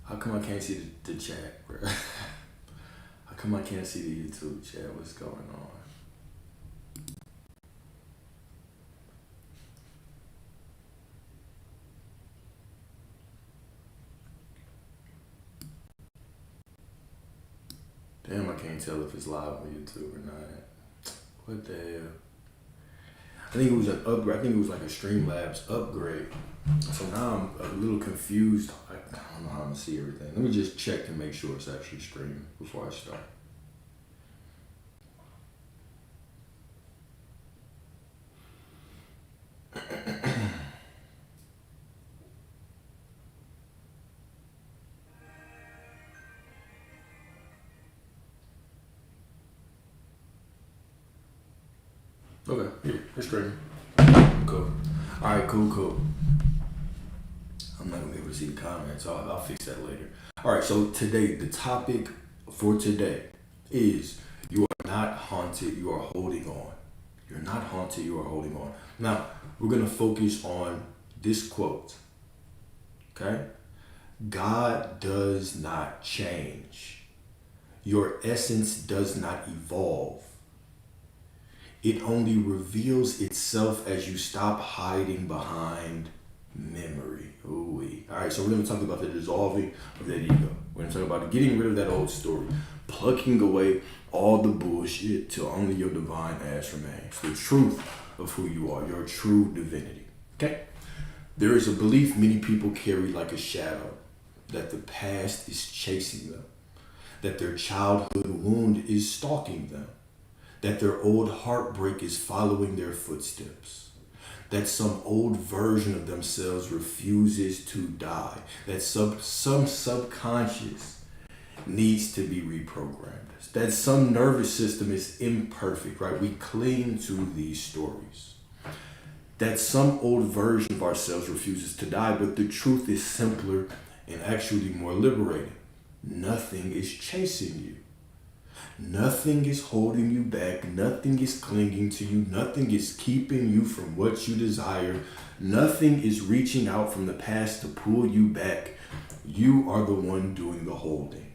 How come I can't see the chat, bro? How come I can't see the YouTube chat? What's going on? Damn, I can't tell if it's live on YouTube or not. What the hell? I think it was an upgrade. I think it was like a Streamlabs upgrade. So now I'm a little confused. I don't know how I'm gonna see everything. Let me just check to make sure it's actually streaming before I start. Okay, here, it's streaming. Cool. All right, cool. I'm not gonna be able to see the comments. I'll fix that later. All right, so today, the topic for today is you are not haunted, you are holding on. You're not haunted, you are holding on. Now, we're gonna focus on this quote, okay? God does not change. Your essence does not evolve. It only reveals itself as you stop hiding behind memory. Ooh-wee. All right, so we're going to talk about the dissolving of that ego. We're going to talk about getting rid of that old story, plucking away all the bullshit till only your divine ass remains. The truth of who you are, your true divinity. Okay? There is a belief many people carry like a shadow that the past is chasing them, that their childhood wound is stalking them, that their old heartbreak is following their footsteps, that some old version of themselves refuses to die, that some subconscious needs to be reprogrammed, that some nervous system is imperfect, right? We cling to these stories. That some old version of ourselves refuses to die, but the truth is simpler and actually more liberating. Nothing is chasing you. Nothing is holding you back. Nothing is clinging to you. Nothing is keeping you from what you desire. Nothing is reaching out from the past to pull you back. You are the one doing the holding.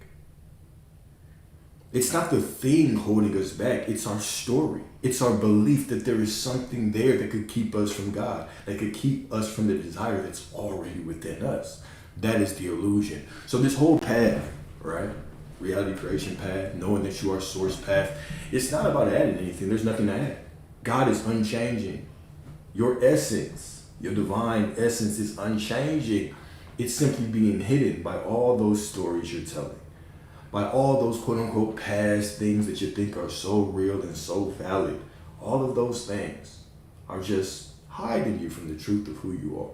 It's not the thing holding us back. It's our story. It's our belief that there is something there that could keep us from God, that could keep us from the desire that's already within us. That is the illusion. So this whole path, right? Reality creation path, knowing that you are source path. It's not about adding anything. There's nothing to add. God is unchanging. Your essence, your divine essence is unchanging. It's simply being hidden by all those stories you're telling, by all those quote unquote past things that you think are so real and so valid. All of those things are just hiding you from the truth of who you are.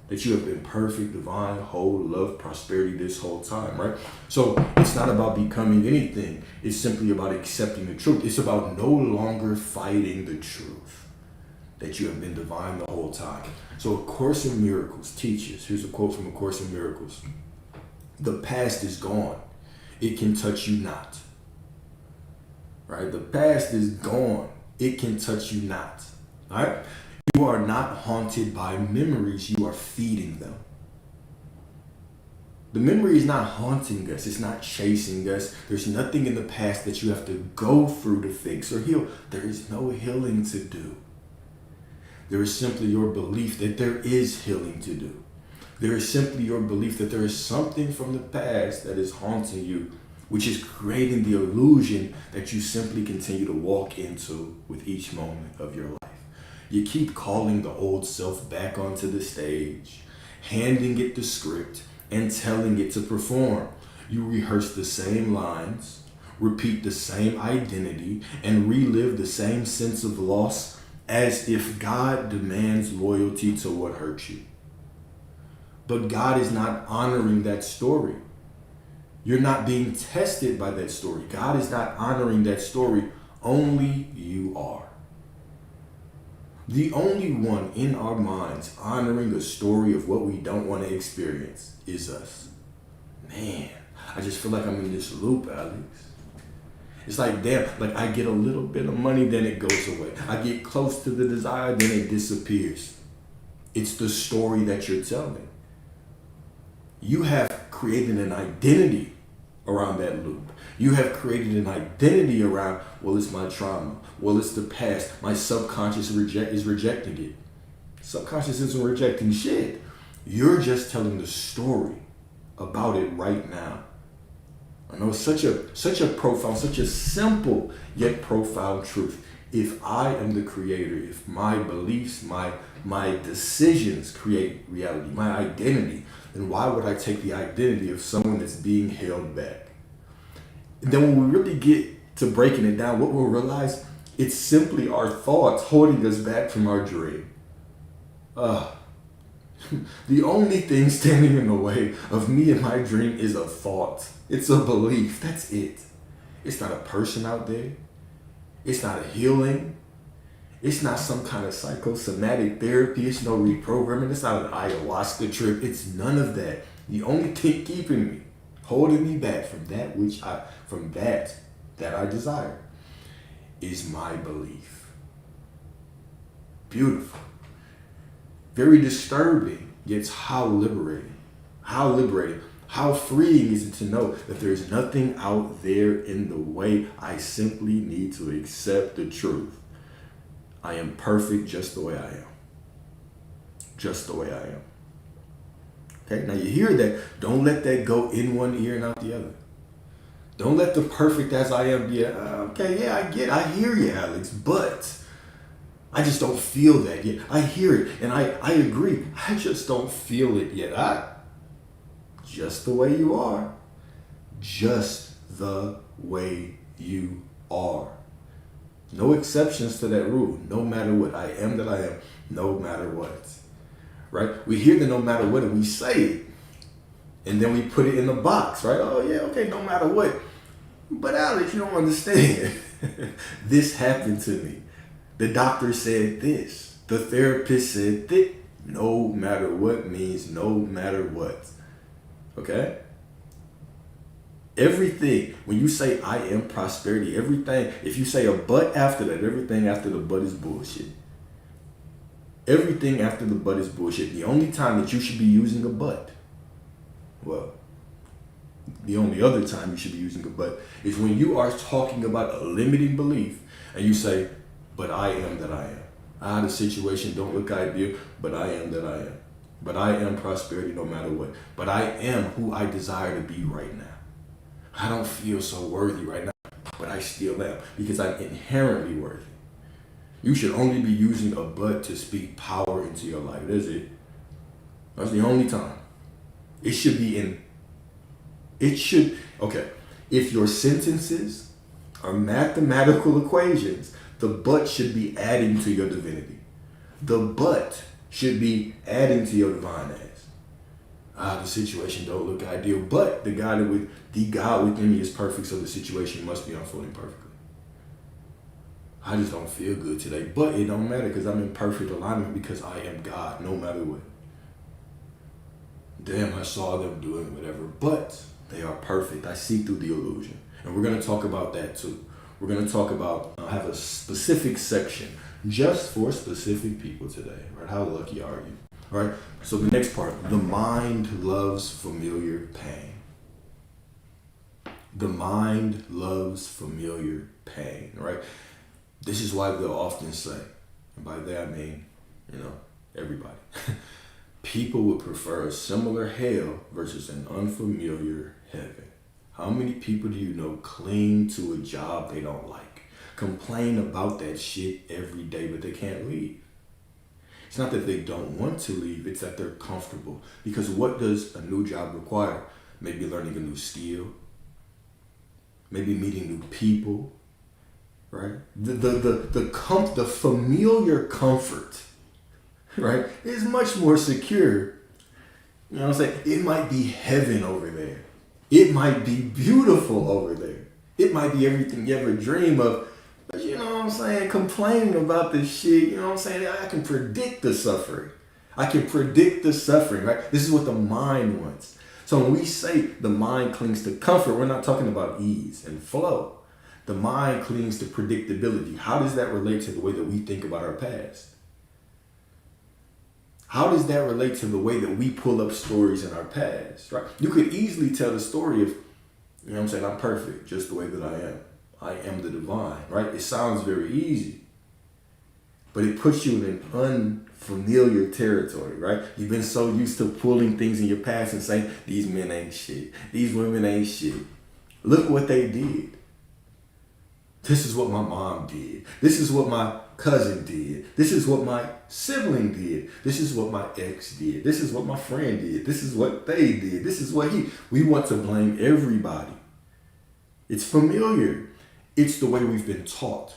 That you have been perfect, divine, whole, love, prosperity this whole time, right? So it's not about becoming anything. It's simply about accepting the truth. It's about no longer fighting the truth that you have been divine the whole time. So A Course in Miracles teaches, here's a quote from A Course in Miracles. The past is gone. It can touch you not. Right? The past is gone. It can touch you not. All right? You are not haunted by memories, you are feeding them. The memory is not haunting us, it's not chasing us. There's nothing in the past that you have to go through to fix or heal. There is no healing to do. There is simply your belief that there is healing to do. There is simply your belief that there is something from the past that is haunting you, which is creating the illusion that you simply continue to walk into with each moment of your life. You keep calling the old self back onto the stage, handing it the script, and telling it to perform. You rehearse the same lines, repeat the same identity, and relive the same sense of loss as if God demands loyalty to what hurt you. But God is not honoring that story. You're not being tested by that story. God is not honoring that story. Only you are. The only one in our minds honoring a story of what we don't want to experience is us. Man, I just feel like I'm in this loop, Alex. It's like, damn, like I get a little bit of money, then it goes away. I get close to the desire, then it disappears. It's the story that you're telling. You have created an identity around that loop. You have created an identity around, well, it's my trauma. Well, it's the past. My subconscious is rejecting it. Subconscious isn't rejecting shit. You're just telling the story about it right now. I know it's such a profound, such a simple yet profound truth. If I am the creator, if my beliefs, my decisions create reality, my identity, then why would I take the identity of someone that's being held back? And then when we really get to breaking it down, what we'll realize, it's simply our thoughts holding us back from our dream. The only thing standing in the way of me and my dream is a thought. It's a belief. That's it. It's not a person out there. It's not a healing. It's not some kind of psychosomatic therapy. It's no reprogramming. It's not an ayahuasca trip. It's none of that. The only thing keeping me, holding me back from that that I desire, is my belief. Beautiful. Very disturbing, yet how liberating. How liberating. How freeing is it to know that there's nothing out there in the way. I simply need to accept the truth. I am perfect just the way I am. Just the way I am. Okay, now you hear that. Don't let that go in one ear and out the other. Don't let the perfect as I am be, I hear you, Alex, but I just don't feel that yet. I hear it and I agree. I just don't feel it yet. Just the way you are. Just the way you are. No exceptions to that rule. No matter what. I am that I am. No matter what. Right? We hear the no matter what and we say it. And then we put it in the box, right? Oh yeah, okay, no matter what. But Alex, you don't understand. This happened to me. The doctor said this. The therapist said this. No matter what means no matter what. Okay? Everything, when you say I am prosperity, everything, if you say a but after that, everything after the but is bullshit. Everything after the but is bullshit. The only time that you should be using a but, well, the only other time you should be using a but is when you are talking about a limiting belief and you say, but I am that I am. The situation don't look ideal, but I am that I am. But I am prosperity no matter what. But I am who I desire to be right now. I don't feel so worthy right now, but I still am because I'm inherently worthy. You should only be using a but to speak power into your life. That's it. That's the only time. It should be if your sentences are mathematical equations, the but should be adding to your divinity. The but should be adding to your divine ass. The situation don't look ideal, but the God within me is perfect, so the situation must be unfolding perfectly. I just don't feel good today, but it don't matter because I'm in perfect alignment because I am God, no matter what. Damn, I saw them doing whatever, but they are perfect. I see through the illusion, and we're going to talk about that too. We're going to talk about, have a specific section just for specific people today, right? How lucky are you? All right. So the next part, the mind loves familiar pain. The mind loves familiar pain, right? This is why they'll often say, and by that I mean, everybody. People would prefer a similar hell versus an unfamiliar heaven. How many people do you know cling to a job they don't like? Complain about that shit every day, but they can't leave. It's not that they don't want to leave, it's that they're comfortable. Because what does a new job require? Maybe learning a new skill, maybe meeting new people, right? The familiar comfort, right, is much more secure. You know what I'm saying? It might be heaven over there. It might be beautiful over there. It might be everything you ever dream of. But you know what I'm saying? Complaining about this shit, you know what I'm saying? I can predict the suffering. I can predict the suffering, right? This is what the mind wants. So when we say the mind clings to comfort, we're not talking about ease and flow. The mind clings to predictability. How does that relate to the way that we think about our past? How does that relate to the way that we pull up stories in our past, right? You could easily tell the story of, you know what I'm saying, I'm perfect just the way that I am. I am the divine, right? It sounds very easy, but it puts you in an unfamiliar territory, right? You've been so used to pulling things in your past and saying, these men ain't shit. These women ain't shit. Look what they did. This is what my mom did. This is what my cousin did. This is what my sibling did. This is what my ex did. This is what my friend did. This is what they did. This is what we want to blame everybody. It's familiar. It's the way we've been taught.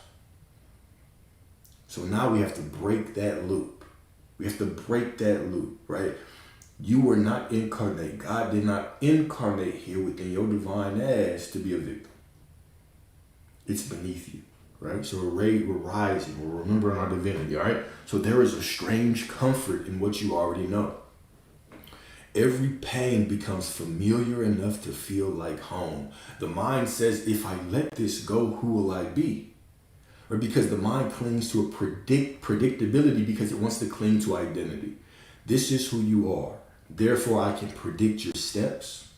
So now we have to break that loop. We have to break that loop, right? You were not incarnate. God did not incarnate here within your divine ass to be a victim. It's beneath you, right? So we're rising, we're remembering our divinity, all right? So there is a strange comfort in what you already know. Every pain becomes familiar enough to feel like home. The mind says, if I let this go, who will I be? Or because the mind clings to a predictability because it wants to cling to identity. This is who you are. Therefore, I can predict your steps.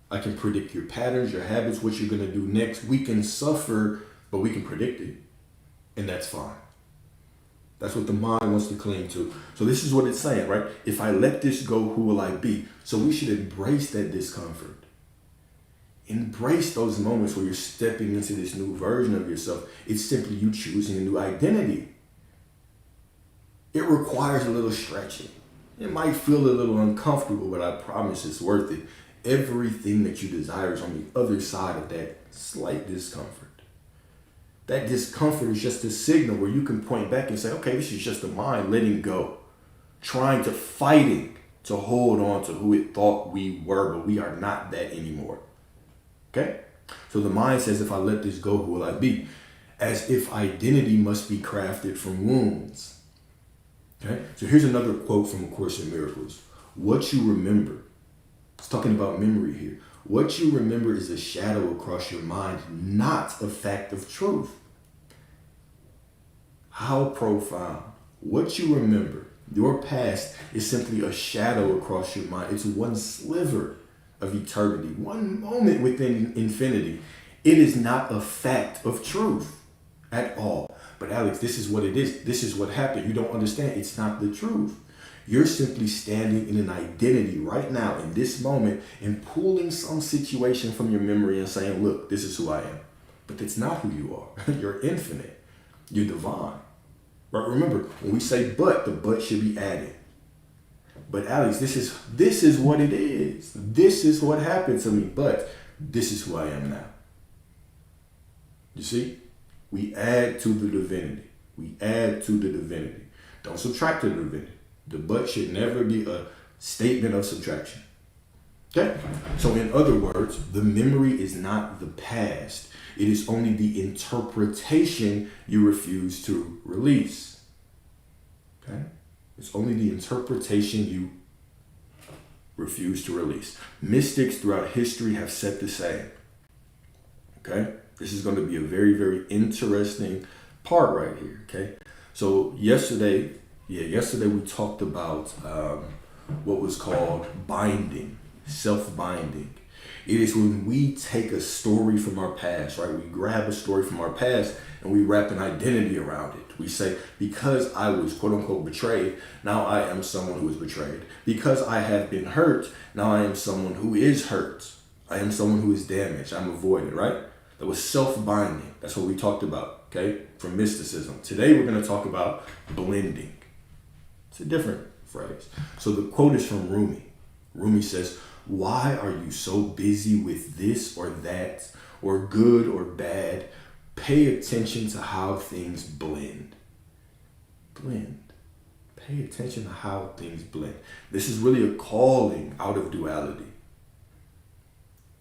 I can predict your patterns, your habits, what you're going to do next. We can suffer, but we can predict it. And that's fine. That's what the mind wants to cling to. So this is what it's saying, right? If I let this go, who will I be? So we should embrace that discomfort. Embrace those moments where you're stepping into this new version of yourself. It's simply you choosing a new identity. It requires a little stretching. It might feel a little uncomfortable, but I promise it's worth it. Everything that you desire is on the other side of that slight discomfort. That discomfort is just a signal where you can point back and say, okay, this is just the mind letting go, trying to fighting to hold on to who it thought we were, but we are not that anymore. Okay? So the mind says, if I let this go, who will I be? As if identity must be crafted from wounds. Okay? So here's another quote from A Course in Miracles. What you remember, it's talking about memory here. What you remember is a shadow across your mind, not a fact of truth. How profound. What you remember, your past, is simply a shadow across your mind. It's one sliver of eternity, one moment within infinity. It is not a fact of truth at all. But Alex, this is what it is. This is what happened. You don't understand. It's not the truth. You're simply standing in an identity right now in this moment and pulling some situation from your memory and saying, look, this is who I am. But that's not who you are. You're infinite. You're divine. But remember, when we say but, the but should be added. But Alex, this is what it is. This is what happened to me, but this is who I am now. You see? We add to the divinity. We add to the divinity. Don't subtract to the divinity. The but should never be a statement of subtraction. Okay? So in other words, the memory is not the past. It is only the interpretation you refuse to release. Okay? It's only the interpretation you refuse to release. Mystics throughout history have said the same. Okay? This is going to be a very, very interesting part right here. Okay? So yesterday we talked about what was called binding, self-binding. It is when we take a story from our past, right? We grab a story from our past and we wrap an identity around it. We say, because I was quote unquote betrayed, now I am someone who is betrayed. Because I have been hurt, now I am someone who is hurt. I am someone who is damaged. I'm avoided, right? That was self-binding. That's what we talked about, okay? From mysticism. Today we're going to talk about blending. It's a different phrase. So the quote is from Rumi. Rumi says, why are you so busy with this or that, or good or bad? Pay attention to how things blend. Blend. Pay attention to how things blend. This is really a calling out of duality.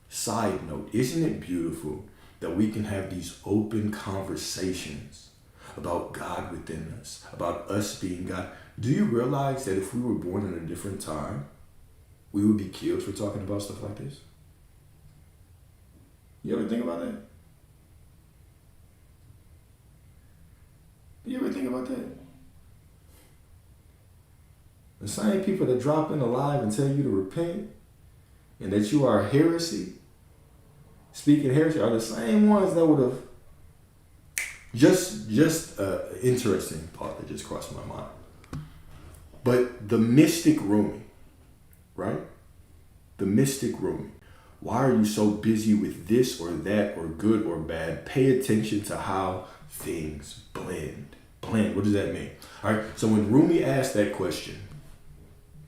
Side note, isn't it beautiful that we can have these open conversations about God within us, about us being God? Do you realize that if we were born in a different time, we would be killed for talking about stuff like this? You ever think about that? You ever think about that? The same people that drop in alive and tell you to repent and that you are heresy, speaking heresy, are the same ones that would have just interesting thought that just crossed my mind. But the mystic Rumi, right? The mystic Rumi. Why are you so busy with this or that or good or bad? Pay attention to how things blend. Blend, what does that mean? All right, so when Rumi asked that question,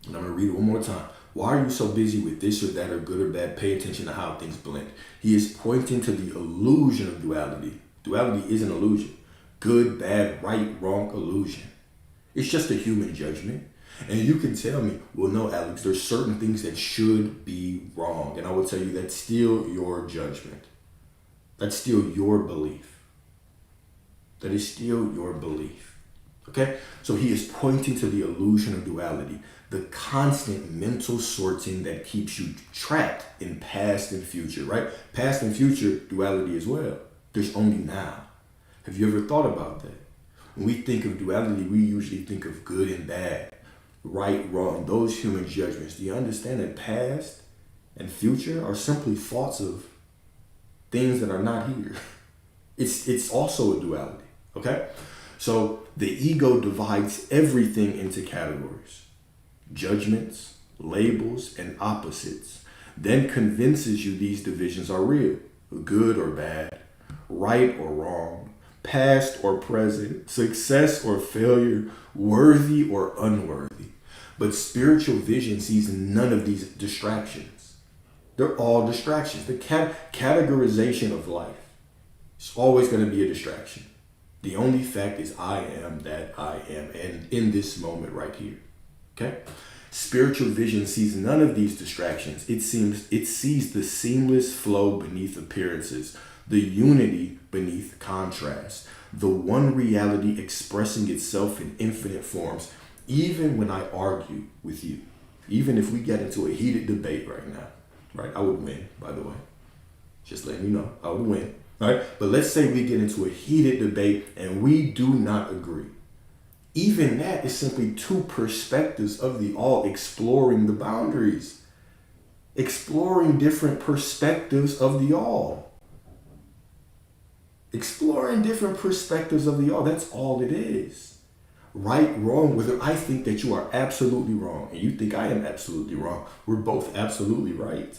and I'm going to read it one more time. Why are you so busy with this or that or good or bad? Pay attention to how things blend. He is pointing to the illusion of duality. Duality is an illusion. Good, bad, right, wrong, illusion. It's just a human judgment. And you can tell me, well, no, Alex, there's certain things that should be wrong. And I will tell you that's still your judgment. That's still your belief. That is still your belief. Okay? So he is pointing to the illusion of duality, the constant mental sorting that keeps you trapped in past and future, right? Past and future duality as well. There's only now. Have you ever thought about that? When we think of duality, we usually think of good and bad, right, wrong, those human judgments. Do you understand that past and future are simply thoughts of things that are not here? It's also a duality, okay? So the ego divides everything into categories, judgments, labels, and opposites, then convinces you these divisions are real, good or bad, right or wrong, past or present, success or failure, worthy or unworthy. But spiritual vision sees none of these distractions. They're all distractions. The categorization of life is always going to be a distraction. The only fact is I am that I am, and in this moment right here. Okay? Spiritual vision sees none of these distractions. It sees the seamless flow beneath appearances, the unity beneath contrast, the one reality expressing itself in infinite forms. Even when I argue with you, even if we get into a heated debate right now, right? I would win, by the way. Just letting you know, I would win, right? But let's say we get into a heated debate and we do not agree. Even that is simply two perspectives of the all exploring the boundaries, exploring different perspectives of the all. Exploring different perspectives of the all, that's all it is. Right, wrong, whether I think that you are absolutely wrong and you think I am absolutely wrong, we're both absolutely right.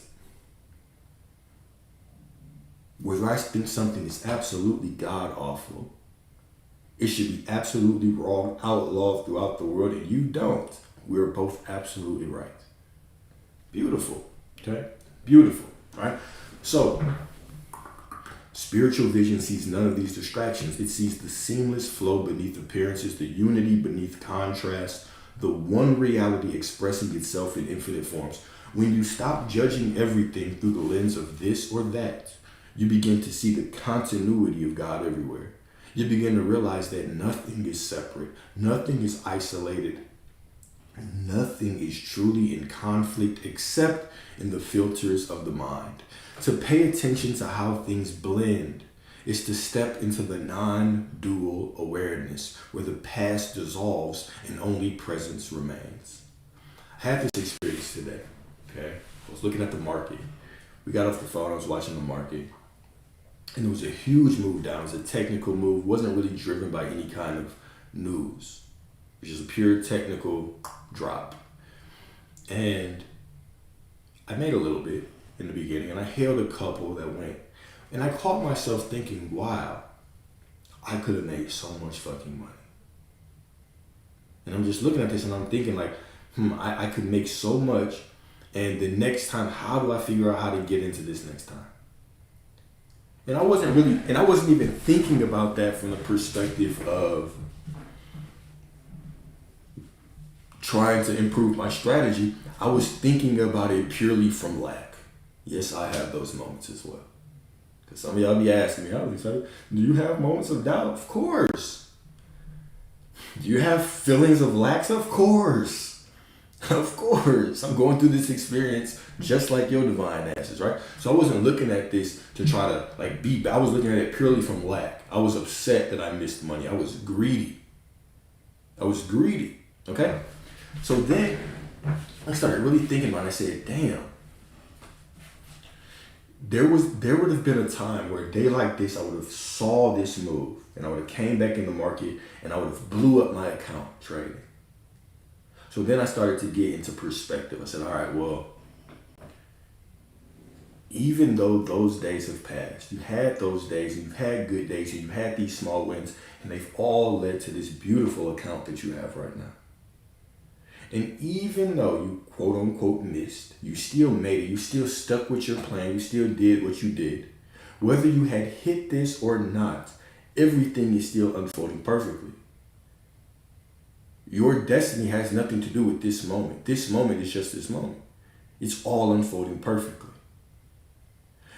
Whether I think something is absolutely god-awful, it should be absolutely wrong, outlawed throughout the world, and you don't, we're both absolutely right. Beautiful, okay? Beautiful, right? So, spiritual vision sees none of these distractions. It sees the seamless flow beneath appearances, the unity beneath contrast, the one reality expressing itself in infinite forms. When you stop judging everything through the lens of this or that, you begin to see the continuity of God everywhere. You begin to realize that nothing is separate, nothing is isolated, nothing is truly in conflict except in the filters of the mind. To pay attention to how things blend is to step into the non-dual awareness where the past dissolves and only presence remains. I had this experience today, okay? I was looking at the market. We got off the phone, I was watching the market, and it was a huge move down. It was a technical move, wasn't really driven by any kind of news. It was just a pure technical drop. And I made a little bit in the beginning, and I hailed a couple that went, and I caught myself thinking, wow, I could have made so much fucking money. And I'm just looking at this and I'm thinking like, I could make so much, and the next time, how do I figure out how to get into this next time? And I wasn't even thinking about that from the perspective of trying to improve my strategy. I was thinking about it purely from lack. Yes, I have those moments as well. Because some of y'all be asking me, Alex, do you have moments of doubt? Of course. Do you have feelings of lack? Of course. Of course. I'm going through this experience just like your divine asses, right? So I wasn't looking at this to try to I was looking at it purely from lack. I was upset that I missed money. I was greedy. Okay? So then I started really thinking about it. I said, damn, there would have been a time where a day like this, I would have saw this move and I would have came back in the market and I would have blew up my account trading. So then I started to get into perspective. I said, all right, well, even though those days have passed, you had those days and you've had good days and you've had these small wins and they've all led to this beautiful account that you have right now. And even though you quote unquote missed, you still made it, you still stuck with your plan, you still did what you did. Whether you had hit this or not, everything is still unfolding perfectly. Your destiny has nothing to do with this moment. This moment is just this moment. It's all unfolding perfectly.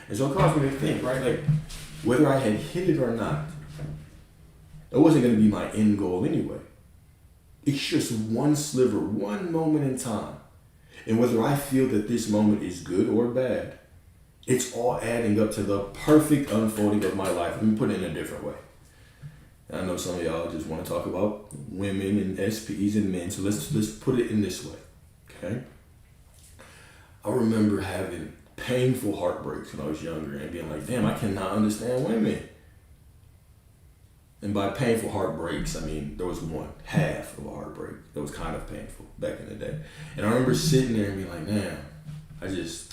And so it caused me to think, right? Like, whether I had hit it or not, it wasn't going to be my end goal anyway. It's just one sliver, one moment in time. And whether I feel that this moment is good or bad, it's all adding up to the perfect unfolding of my life. Let me put it in a different way. I know some of y'all just want to talk about women and SPs and men, so let's put it in this way, okay? I remember having painful heartbreaks when I was younger and being like, damn, I cannot understand women. And by painful heartbreaks, I mean there was one half of a heartbreak that was kind of painful back in the day. And I remember sitting there and being like, man, I just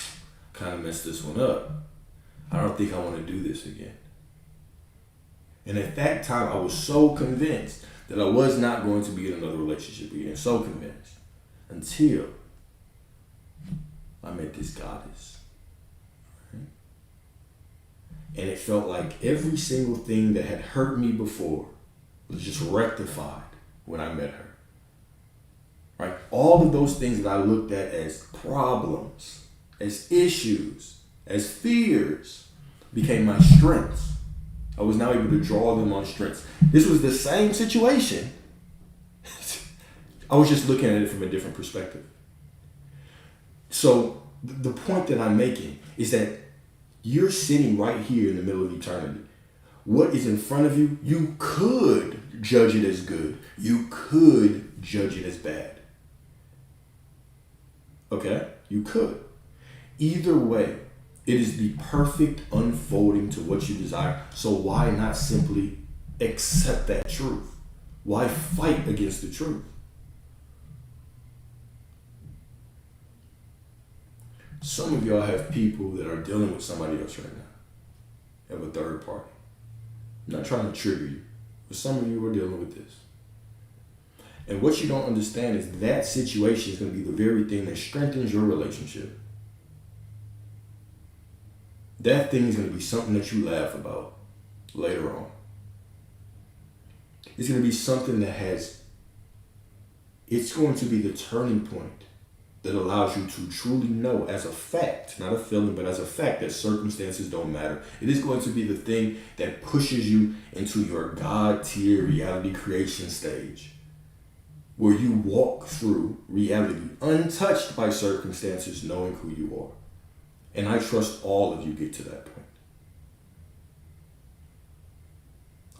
kind of messed this one up. I don't think I want to do this again. And at that time, I was so convinced that I was not going to be in another relationship again. So convinced. Until I met this goddess. Right? And it felt like every single thing that had hurt me before was just rectified when I met her. Right? All of those things that I looked at as problems, as issues, as fears, became my strengths. I was now able to draw them on strengths. This was the same situation. I was just looking at it from a different perspective. So the point that I'm making is that you're sitting right here in the middle of eternity. What is in front of you, you could judge it as good. You could judge it as bad. Okay? You could. Either way, it is the perfect unfolding to what you desire. So why not simply accept that truth? Why fight against the truth? Some of y'all have people that are dealing with somebody else right now. You have a third party. I'm not trying to trigger you, but some of you are dealing with this. And what you don't understand is that situation is going to be the very thing that strengthens your relationship. That thing is going to be something that you laugh about later on. It's going to be something that it's going to be the turning point that allows you to truly know as a fact, not a feeling, but as a fact that circumstances don't matter. It is going to be the thing that pushes you into your God-tier reality creation stage, where you walk through reality untouched by circumstances, knowing who you are. And I trust all of you get to that point.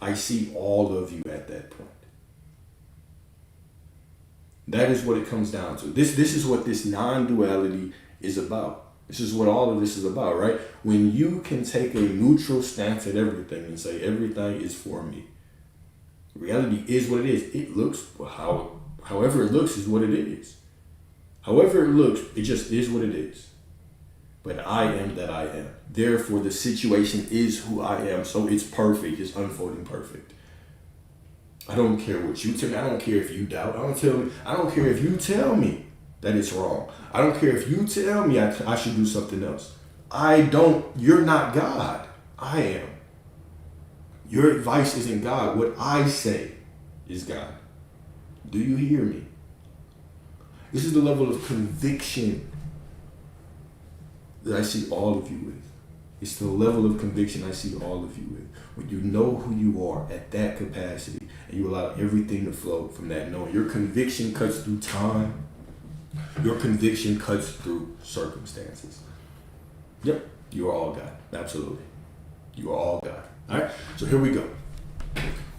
I see all of you at that point. That is what it comes down to. This is what this non-duality is about. This is what all of this is about, right? When you can take a neutral stance at everything and say everything is for me. Reality is what it is. It looks however it looks is what it is. However it looks, it just is what it is. But I am that I am. Therefore, the situation is who I am. So it's perfect. It's unfolding perfect. I don't care what you tell me. I don't care if you doubt. I don't care if you tell me that it's wrong. I don't care if you tell me I should do something else. You're not God. I am. Your advice isn't God. What I say is God. Do you hear me? This is the level of conviction that I see all of you with. It's the level of conviction I see all of you with. When you know who you are at that capacity and you allow everything to flow from that knowing. Your conviction cuts through time. Your conviction cuts through circumstances. Yep, you are all God. Absolutely. You are all God. All right, so here we go.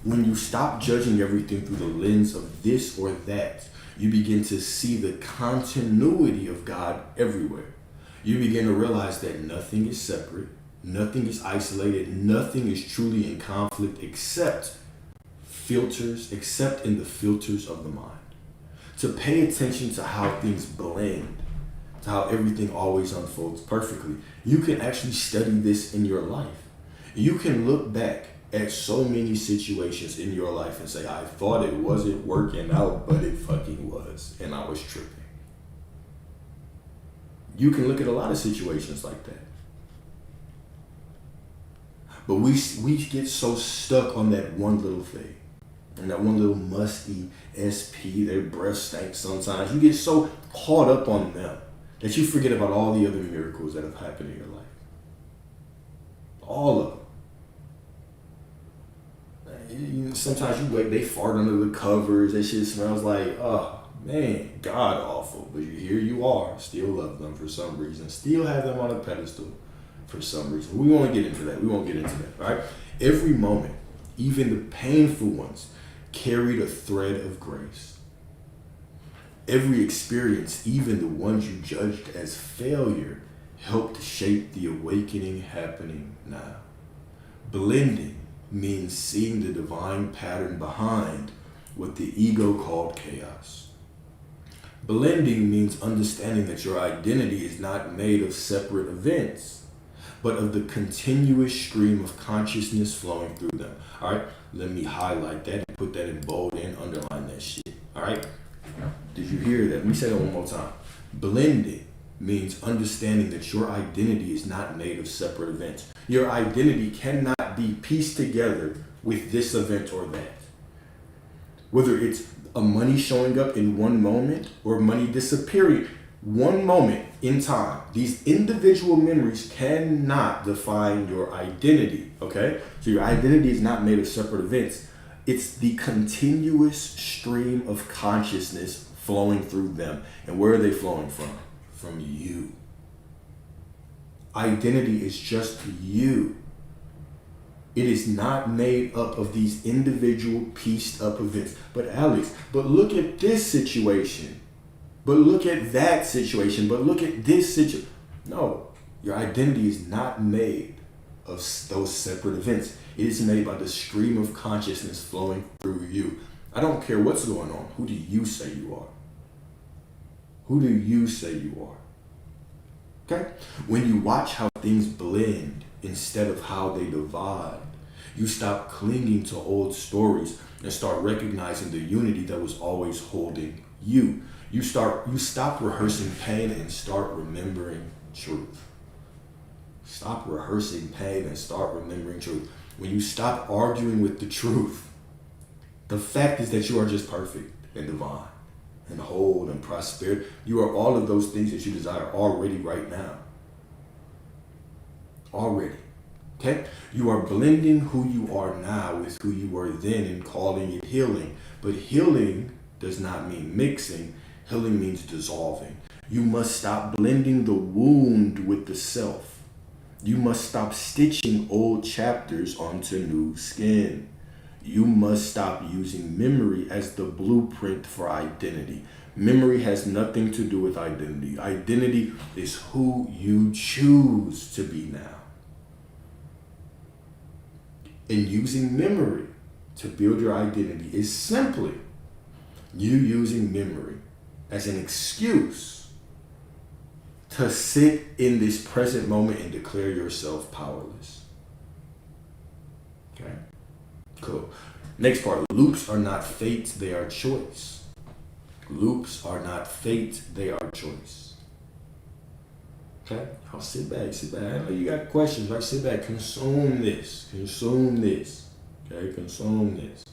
When you stop judging everything through the lens of this or that, you begin to see the continuity of God everywhere. You begin to realize that nothing is separate, nothing is isolated, nothing is truly in conflict except in the filters of the mind. To pay attention to how things blend, to how everything always unfolds perfectly. You can actually study this in your life. You can look back at so many situations in your life and say, I thought it wasn't working out, but it fucking was, and I was tripping. You can look at a lot of situations like that. But we get so stuck on that one little thing. And that one little musty SP, their breath stinks sometimes. You get so caught up on them that you forget about all the other miracles that have happened in your life. All of them. Sometimes you wake, they fart under the covers. That shit smells like, oh man, god awful. But here you are, still love them for some reason. Still have them on a pedestal for some reason. We won't get into that. All right? Every moment, even the painful ones, carried a thread of grace. Every experience, even the ones you judged as failure, helped shape the awakening happening now. Blending means seeing the divine pattern behind what the ego called chaos. Blending means understanding that your identity is not made of separate events, but of the continuous stream of consciousness flowing through them. All right, let me highlight that and put that in bold and underline that shit. All right, did you hear that? Let me say that one more time. Blending means understanding that your identity is not made of separate events. Your identity cannot be pieced together with this event or that. Whether it's a money showing up in one moment or money disappearing one moment in time. These individual memories cannot define your identity, okay? So your identity is not made of separate events. It's the continuous stream of consciousness flowing through them. And where are they flowing from? From you. Identity is just you. It is not made up of these individual pieced up events. But Alex, look at this situation. But look at that situation. But look at this situation. No, your identity is not made of those separate events. It is made by the stream of consciousness flowing through you. I don't care what's going on. Who do you say you are? Who do you say you are? Okay? When you watch how things blend instead of how they divide, you stop clinging to old stories and start recognizing the unity that was always holding you. You stop rehearsing pain and start remembering truth. Stop rehearsing pain and start remembering truth. When you stop arguing with the truth, the fact is that you are just perfect and divine and whole and prosperous. You are all of those things that you desire already right now. Already. Okay? You are blending who you are now with who you were then and calling it healing. But healing does not mean mixing. Healing means dissolving. You must stop blending the wound with the self. You must stop stitching old chapters onto new skin. You must stop using memory as the blueprint for identity. Memory has nothing to do with identity. Identity is who you choose to be now. And using memory to build your identity is simply you using memory as an excuse to sit in this present moment and declare yourself powerless. Okay? Cool. Next part. Loops are not fate, they are choice. Loops are not fate, they are choice. Okay? I'll sit back. I know you got questions, right? Sit back. Consume this. Okay? Consume this.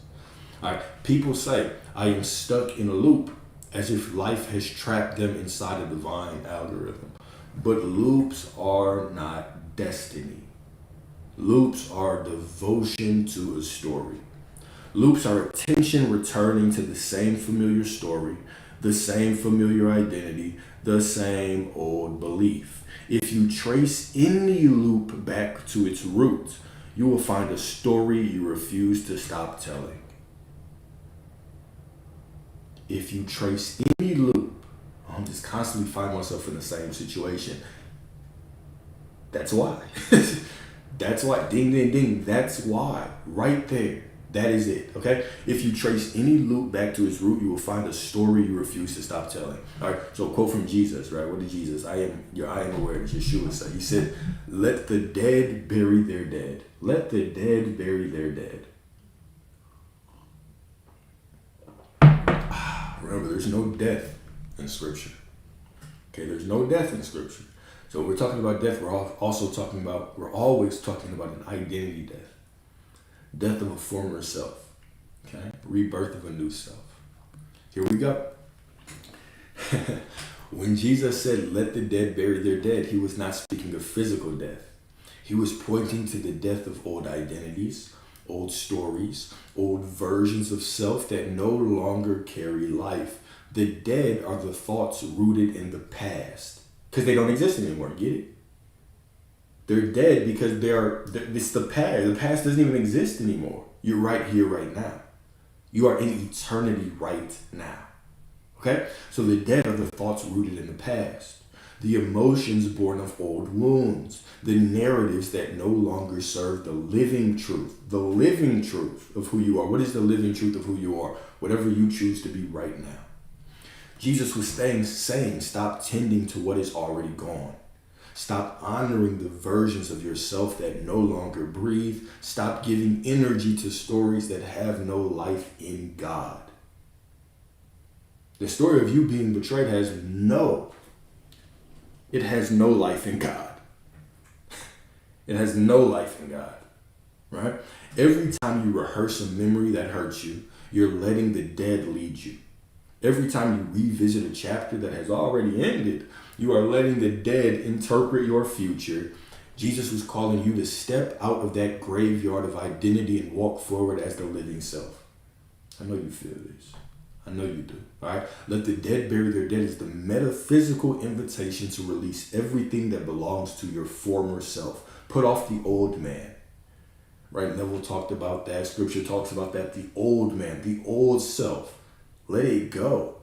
All right. People say, I am stuck in a loop, as if life has trapped them inside a divine algorithm. But loops are not destiny. Loops are devotion to a story. Loops are attention returning to the same familiar story, the same familiar identity, the same old belief. If you trace any loop back to its roots, you will find a story you refuse to stop telling. If you trace any loop, I'm just constantly finding myself in the same situation. That's why. That's why. Ding, ding, ding. That's why. Right there. That is it. Okay? If you trace any loop back to its root, you will find a story you refuse to stop telling. All right. So, a quote from Jesus, right? What did Jesus? I am aware. Yeshua said. He said, "Let the dead bury their dead. Let the dead bury their dead." Remember, there's no death in Scripture. Okay, there's no death in Scripture. So when we're talking about death, we're always talking about an identity death. Death of a former self. Okay? Rebirth of a new self. Here we go. When Jesus said, "Let the dead bury their dead," he was not speaking of physical death. He was pointing to the death of old identities, old stories, old versions of self that no longer carry life. The dead are the thoughts rooted in the past because they don't exist anymore. Get it? They're dead because it's the past. The past doesn't even exist anymore. You're right here, right now. You are in eternity right now. Okay? So the dead are the thoughts rooted in the past. The emotions born of old wounds, the narratives that no longer serve the living truth of who you are. What is the living truth of who you are? Whatever you choose to be right now. Jesus was saying, stop tending to what is already gone. Stop honoring the versions of yourself that no longer breathe. Stop giving energy to stories that have no life in God. The story of you being betrayed has no life in God. It has no life in God, right? Every time you rehearse a memory that hurts you, you're letting the dead lead you. Every time you revisit a chapter that has already ended, you are letting the dead interpret your future. Jesus was calling you to step out of that graveyard of identity and walk forward as the living self. I know you feel this. I know you do. All right? Let the dead bury their dead is the metaphysical invitation to release everything that belongs to your former self. Put off the old man. Right? Neville talked about that. Scripture talks about that. The old man, the old self. Let it go.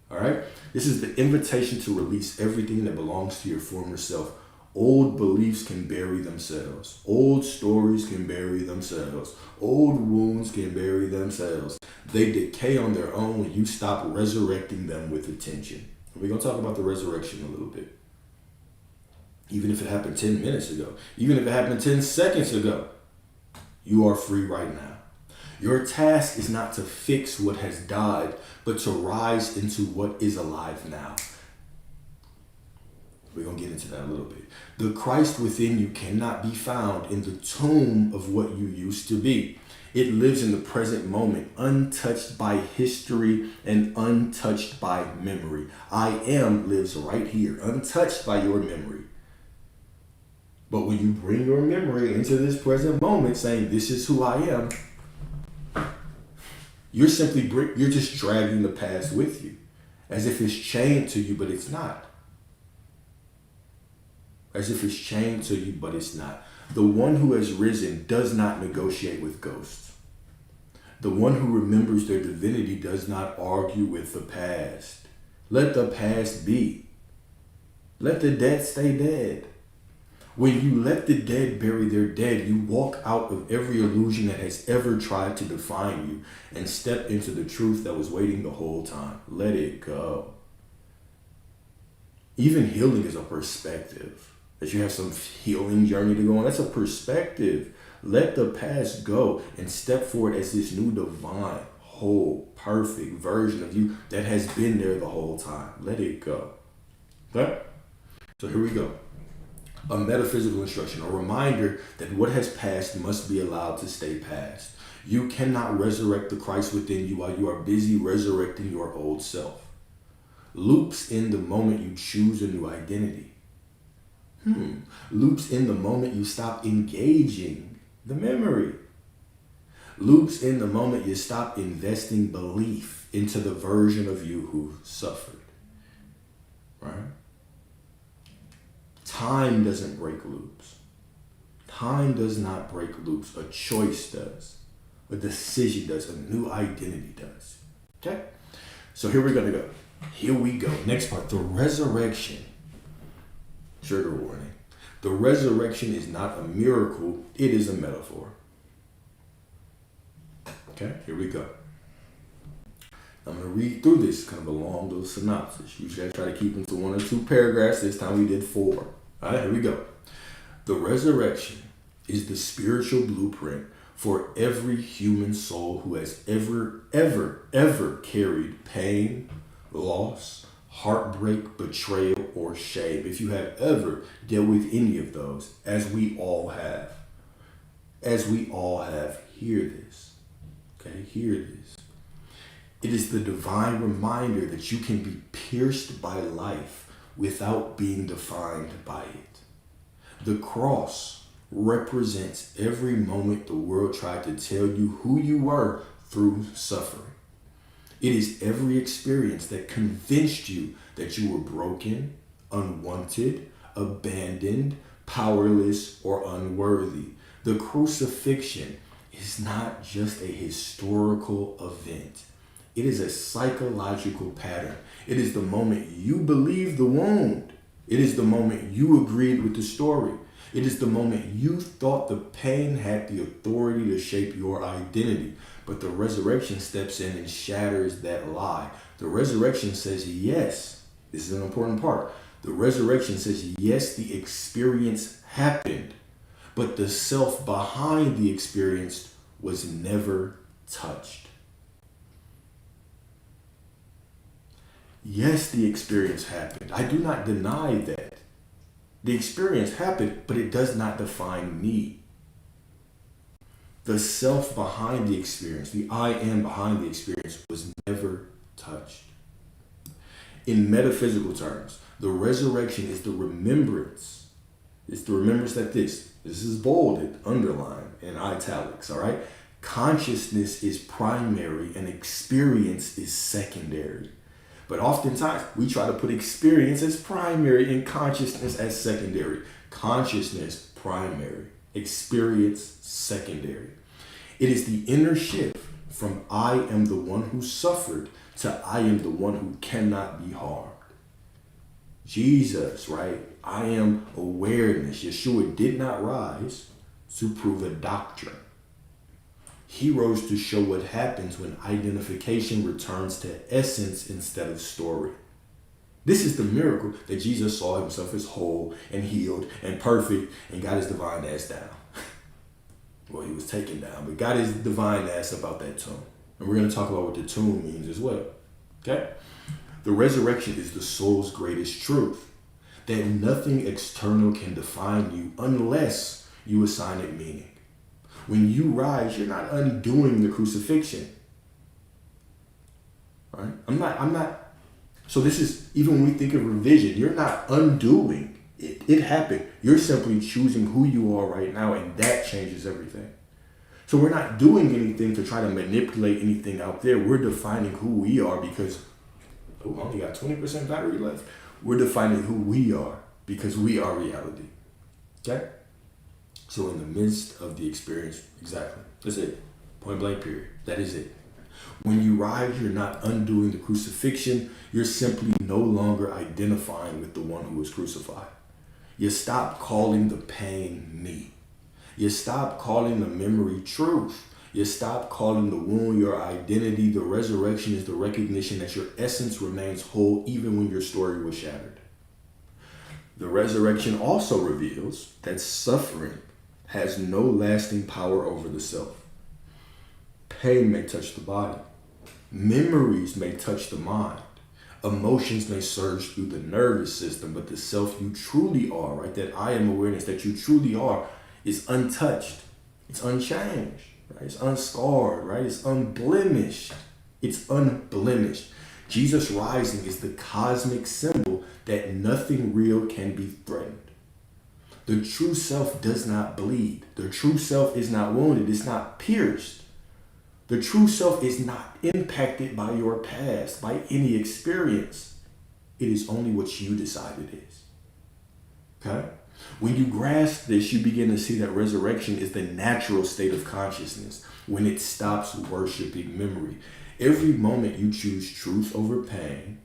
All right? This is the invitation to release everything that belongs to your former self. Old beliefs can bury themselves. Old stories can bury themselves. Old wounds can bury themselves. They decay on their own when you stop resurrecting them with attention. We're going to talk about the resurrection a little bit. Even if it happened 10 minutes ago, even if it happened 10 seconds ago, you are free right now. Your task is not to fix what has died, but to rise into what is alive now. We're going to get into that a little bit. The Christ within you cannot be found in the tomb of what you used to be. It lives in the present moment, untouched by history and untouched by memory. I am lives right here, untouched by your memory. But when you bring your memory into this present moment, saying, "This is who I am," you're just dragging the past with you, as if it's chained to you, but it's not. As if it's chained to you, but it's not. The one who has risen does not negotiate with ghosts. The one who remembers their divinity does not argue with the past. Let the past be. Let the dead stay dead. When you let the dead bury their dead, you walk out of every illusion that has ever tried to define you and step into the truth that was waiting the whole time. Let it go. Even healing is a perspective. That you have some healing journey to go on. That's a perspective. Let the past go and step forward as this new divine, whole, perfect version of you that has been there the whole time. Let it go. Okay? So here we go. A metaphysical instruction, a reminder that what has passed must be allowed to stay past. You cannot resurrect the Christ within you while you are busy resurrecting your old self. Loops in the moment you choose a new identity. Loops in the moment you stop engaging the memory. Loops in the moment you stop investing belief into the version of you who suffered. Right? Time doesn't break loops. Time does not break loops. A choice does. A decision does. A new identity does. Okay? So here we're going to go. Here we go. Next part, the resurrection. Trigger warning. The resurrection is not a miracle. It is a metaphor. Okay, here we go. I'm going to read through this, kind of a long little synopsis. Usually I try to keep them to 1 or 2 paragraphs. This time we did 4. All right, here we go. The resurrection is the spiritual blueprint for every human soul who has ever carried pain, loss, heartbreak, betrayal, or shame. If you have ever dealt with any of those, as we all have, hear this. Okay, hear this. It is the divine reminder that you can be pierced by life without being defined by it. The cross represents every moment the world tried to tell you who you were through suffering. It is every experience that convinced you that you were broken, unwanted, abandoned, powerless, or unworthy. The crucifixion is not just a historical event. It is a psychological pattern. It is the moment you believed the wound. It is the moment you agreed with the story. It is the moment you thought the pain had the authority to shape your identity. But the resurrection steps in and shatters that lie. The resurrection says, yes, this is an important part. The resurrection says, yes, the experience happened, but the self behind the experience was never touched. Yes, the experience happened. I do not deny that. The experience happened, but it does not define me. The self behind the experience, the I am behind the experience, was never touched. In metaphysical terms, the resurrection is the remembrance. It's the remembrance that this is bolded, underlined, in italics, all right? Consciousness is primary and experience is secondary. But oftentimes, we try to put experience as primary and consciousness as secondary. Consciousness, primary. Experience, secondary. It is the inner shift from I am the one who suffered to I am the one who cannot be harmed. Jesus, right? I am awareness. Yeshua did not rise to prove a doctrine. He rose to show what happens when identification returns to essence instead of story. This is the miracle that Jesus saw himself as whole and healed and perfect and got his divine ass down. Well, he was taken down, but got his divine ass about that tomb. And we're going to talk about what the tomb means as well. Okay? The resurrection is the soul's greatest truth. That nothing external can define you unless you assign it meaning. When you rise, you're not undoing the crucifixion. Right? I'm not. So this is, even when we think of revision, you're not undoing it. It happened. You're simply choosing who you are right now, and that changes everything. So we're not doing anything to try to manipulate anything out there. We're defining who we are because we only got 20% battery left. We're defining who we are because we are reality. Okay? So in the midst of the experience, exactly. That's it. Point blank period. That is it. When you rise, you're not undoing the crucifixion. You're simply no longer identifying with the one who was crucified. You stop calling the pain me. You stop calling the memory truth. You stop calling the wound your identity. The resurrection is the recognition that your essence remains whole even when your story was shattered. The resurrection also reveals that suffering has no lasting power over the self. Pain may touch the body. Memories may touch the mind. Emotions may surge through the nervous system, but the self you truly are, right, that I am awareness that you truly are, is untouched. It's unchanged, right? It's unscarred, right? It's unblemished. It's unblemished. Jesus rising is the cosmic symbol that nothing real can be threatened. The true self does not bleed. The true self is not wounded. It's not pierced. The true self is not impacted by your past, by any experience. It is only what you decide it is. Okay? When you grasp this, you begin to see that resurrection is the natural state of consciousness when it stops worshiping memory. Every moment you choose truth over pain,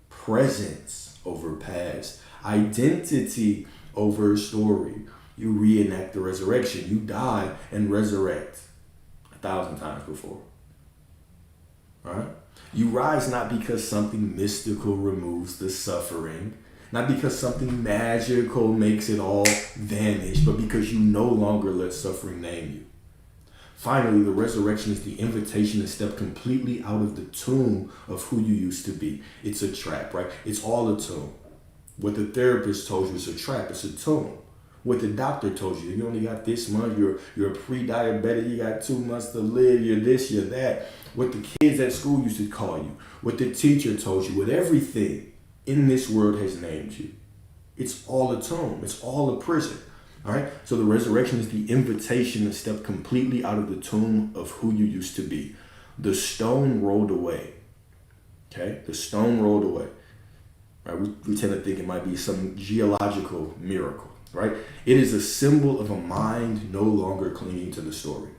presence over past, identity over story, you reenact the resurrection. You die and resurrect 1,000 times before. All right? You rise not because something mystical removes the suffering, not because something magical makes it all vanish, but because you no longer let suffering name you. Finally, the resurrection is the invitation to step completely out of the tomb of who you used to be. It's a trap, right? It's all a tomb. What the therapist told you is a trap. It's a tomb. What the doctor told you, you only got this month, you're pre-diabetic, you got 2 months to live, you're this, you're that. What the kids at school used to call you, what the teacher told you, what everything in this world has named you. It's all a tomb. It's all a prison. All right? So the resurrection is the invitation to step completely out of the tomb of who you used to be. The stone rolled away. Okay? The stone rolled away. Right? We tend to think it might be some geological miracle. Right? It is a symbol of a mind no longer clinging to the story.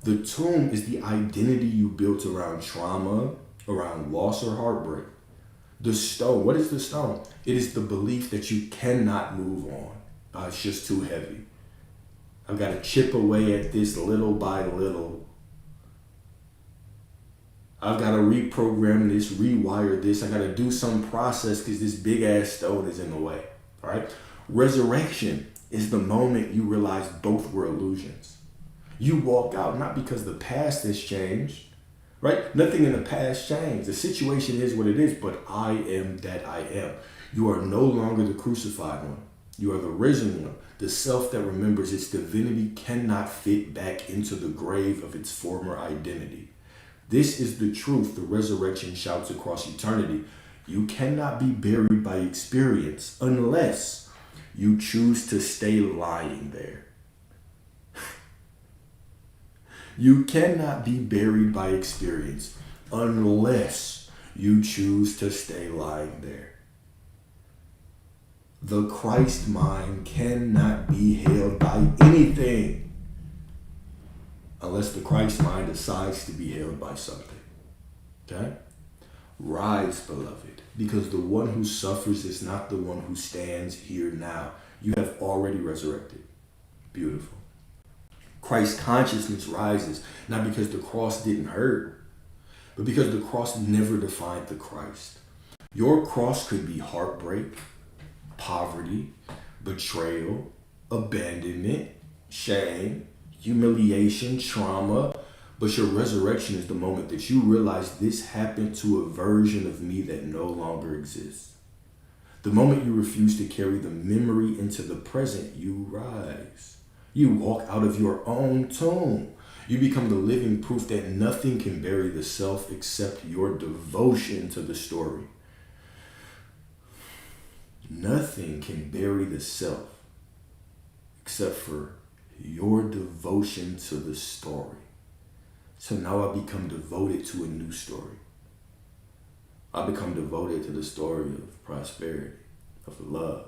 The tomb is the identity you built around trauma, around loss or heartbreak. The stone, what is the stone? It is the belief that you cannot move on. It's just too heavy. I've got to chip away at this little by little. I've got to reprogram this, rewire this. I got to do some process because this big ass stone is in the way. All right? Resurrection is the moment you realize both were illusions. You walk out not because the past has changed, right? Nothing in the past changed. The situation is what it is, but I am that I am. You are no longer the crucified one. You are the risen one. The self that remembers its divinity cannot fit back into the grave of its former identity. This is the truth the resurrection shouts across eternity. You cannot be buried by experience unless you choose to stay lying there. You cannot be buried by experience unless you choose to stay lying there. The Christ mind cannot be held by anything unless the Christ mind decides to be held by something. Okay? Rise, beloved, because the one who suffers is not the one who stands here now. You have already resurrected. Beautiful. Christ consciousness rises, not because the cross didn't hurt, but because the cross never defined the Christ. Your cross could be heartbreak, poverty, betrayal, abandonment, shame, humiliation, trauma, but your resurrection is the moment that you realize this happened to a version of me that no longer exists. The moment you refuse to carry the memory into the present, you rise. You walk out of your own tomb. You become the living proof that nothing can bury the self except your devotion to the story. Nothing can bury the self except for your devotion to the story. So now I become devoted to a new story. I become devoted to the story of prosperity, of love,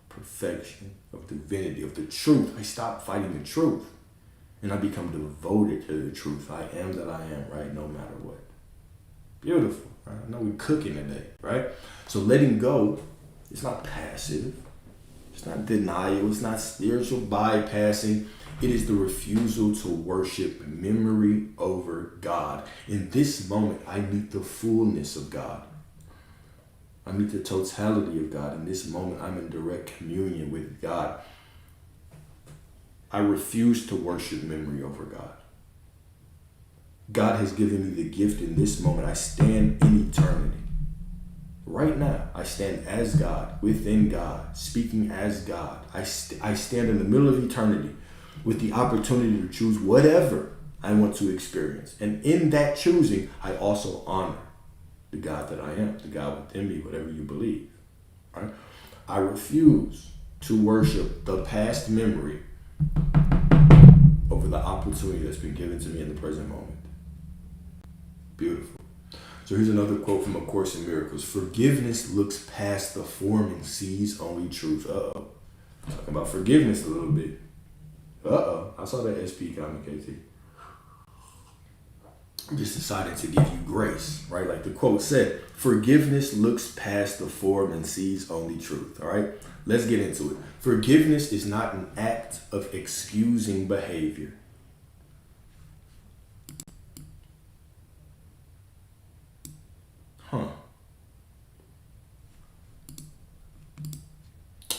perfection, of divinity, of the truth. I stop fighting the truth and I become devoted to the truth. I am that I am, right? No matter what. Beautiful, right? I know we're cooking today, right? So letting go, it's not passive. It's not denial. It's not spiritual bypassing. It is the refusal to worship memory over God. In this moment, I meet the fullness of God. I meet the totality of God. In this moment, I'm in direct communion with God. I refuse to worship memory over God. God has given me the gift in this moment. I stand in eternity. Right now, I stand as God, within God, speaking as God. I stand in the middle of eternity with the opportunity to choose whatever I want to experience. And in that choosing, I also honor the God that I am, the God within me, whatever you believe. Right? I refuse to worship the past memory over the opportunity that's been given to me in the present moment. Beautiful. So here's another quote from A Course in Miracles. Forgiveness looks past the form and sees only truth. Uh-oh. Talking about forgiveness a little bit. Uh-oh. I saw that SP comment, KT. I'm just deciding to give you grace, right? Like the quote said, forgiveness looks past the form and sees only truth, all right? Let's get into it. Forgiveness is not an act of excusing behavior.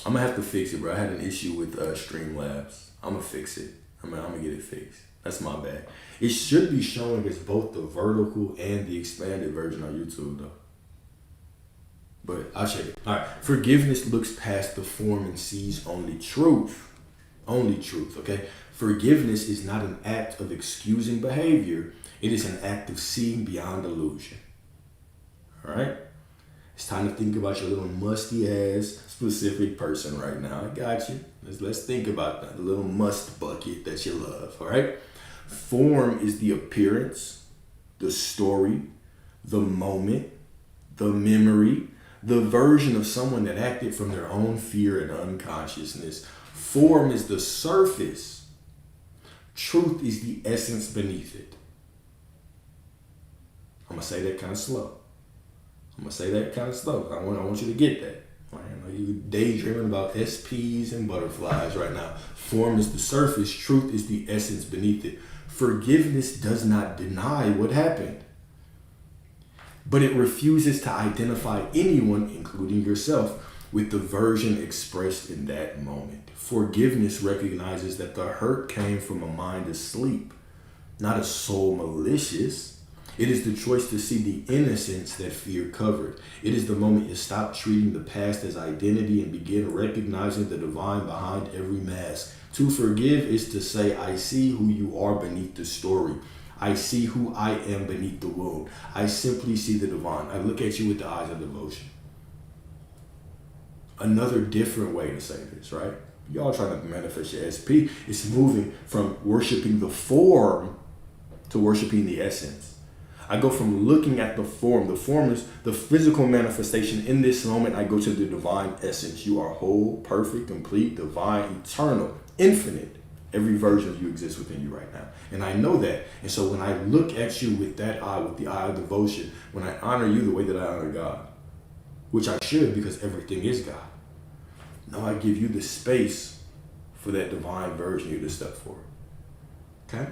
I'm gonna have to fix it, bro. I had an issue with Streamlabs. I'm gonna fix it. I'm gonna get it fixed. That's my bad. It should be showing as both the vertical and the expanded version on YouTube, though. But I'll check it. All right. Forgiveness looks past the form and sees only truth. Only truth, okay? Forgiveness is not an act of excusing behavior. It is an act of seeing beyond illusion. All right? It's time to think about your little musty ass specific person right now. I got you. Let's think about that. The little must bucket that you love. All right? Form is the appearance, the story, the moment, the memory, the version of someone that acted from their own fear and unconsciousness. Form is the surface. Truth is the essence beneath it. I'm going to say that kind of slow. I want you to get that. Right? I know you're daydreaming about SPs and butterflies right now. Form is the surface. Truth is the essence beneath it. Forgiveness does not deny what happened, but it refuses to identify anyone, including yourself, with the version expressed in that moment. Forgiveness recognizes that the hurt came from a mind asleep, not a soul malicious. It is the choice to see the innocence that fear covered. It is the moment you stop treating the past as identity and begin recognizing the divine behind every mask. To forgive is to say, I see who you are beneath the story. I see who I am beneath the wound. I simply see the divine. I look at you with the eyes of devotion. Another different way to say this, right? Y'all trying to manifest your SP. It's moving from worshiping the form to worshiping the essence. I go from looking at the form. The form is the physical manifestation. In this moment, I go to the divine essence. You are whole, perfect, complete, divine, eternal, infinite. Every version of you exists within you right now. And I know that. And so when I look at you with that eye, with the eye of devotion, when I honor you the way that I honor God, which I should because everything is God, now I give you the space for that divine version you to step forward. Okay?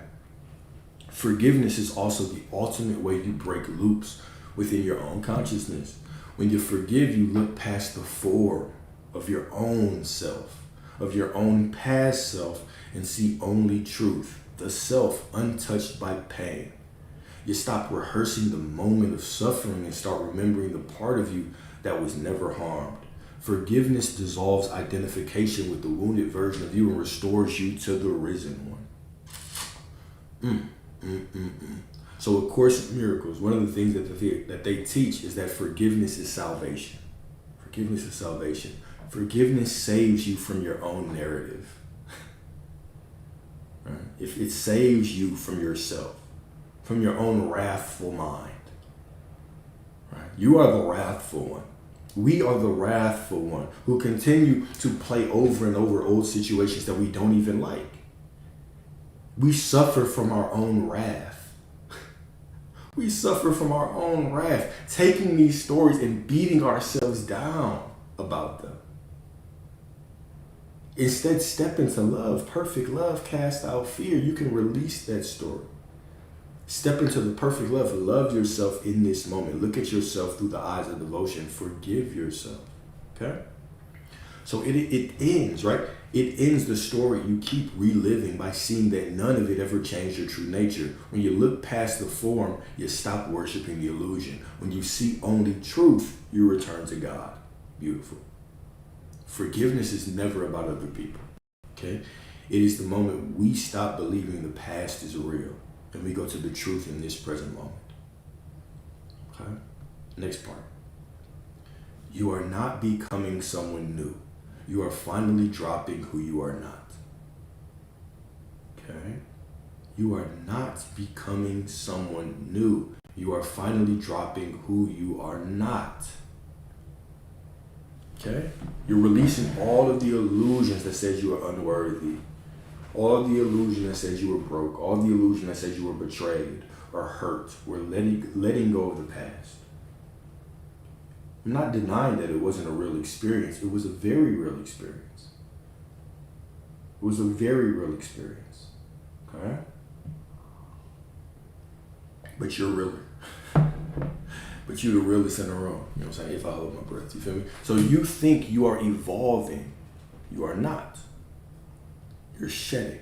Forgiveness is also the ultimate way you break loops within your own consciousness. When you forgive, you look past the form of your own self, of your own past self, and see only truth, the self untouched by pain. You stop rehearsing the moment of suffering and start remembering the part of you that was never harmed. Forgiveness dissolves identification with the wounded version of you and restores you to the risen one. So A Course in Miracles, one of the things that they teach is that forgiveness is salvation. Forgiveness is salvation. Forgiveness saves you from your own narrative. Right? If it saves you from yourself, from your own wrathful mind. Right? You are the wrathful one. We are the wrathful one who continue to play over and over old situations that we don't even like. We suffer from our own wrath. We suffer from our own wrath, taking these stories and beating ourselves down about them. Instead, step into love. Perfect love casts out fear. You can release that story. Step into the perfect love. Love yourself in this moment. Look at yourself through the eyes of devotion. Forgive yourself. Okay? So it ends, right? It ends the story you keep reliving by seeing that none of it ever changed your true nature. When you look past the form, you stop worshiping the illusion. When you see only truth, you return to God. Beautiful. Forgiveness is never about other people. Okay? It is the moment we stop believing the past is real and we go to the truth in this present moment. Okay? Next part. You are not becoming someone new. You are finally dropping who you are not. Okay? You are not becoming someone new. You are finally dropping who you are not. Okay? You're releasing all of the illusions that says you are unworthy. All the illusion that says you were broke. All the illusion that says you were betrayed. or hurt. We're letting go of the past. I'm not denying that it wasn't a real experience. It was a very real experience. It was a very real experience. Okay? But you're realer. But you're the realest in the room. You know what I'm saying? If I hold my breath. You feel me? So you think you are evolving. You are not. You're shedding.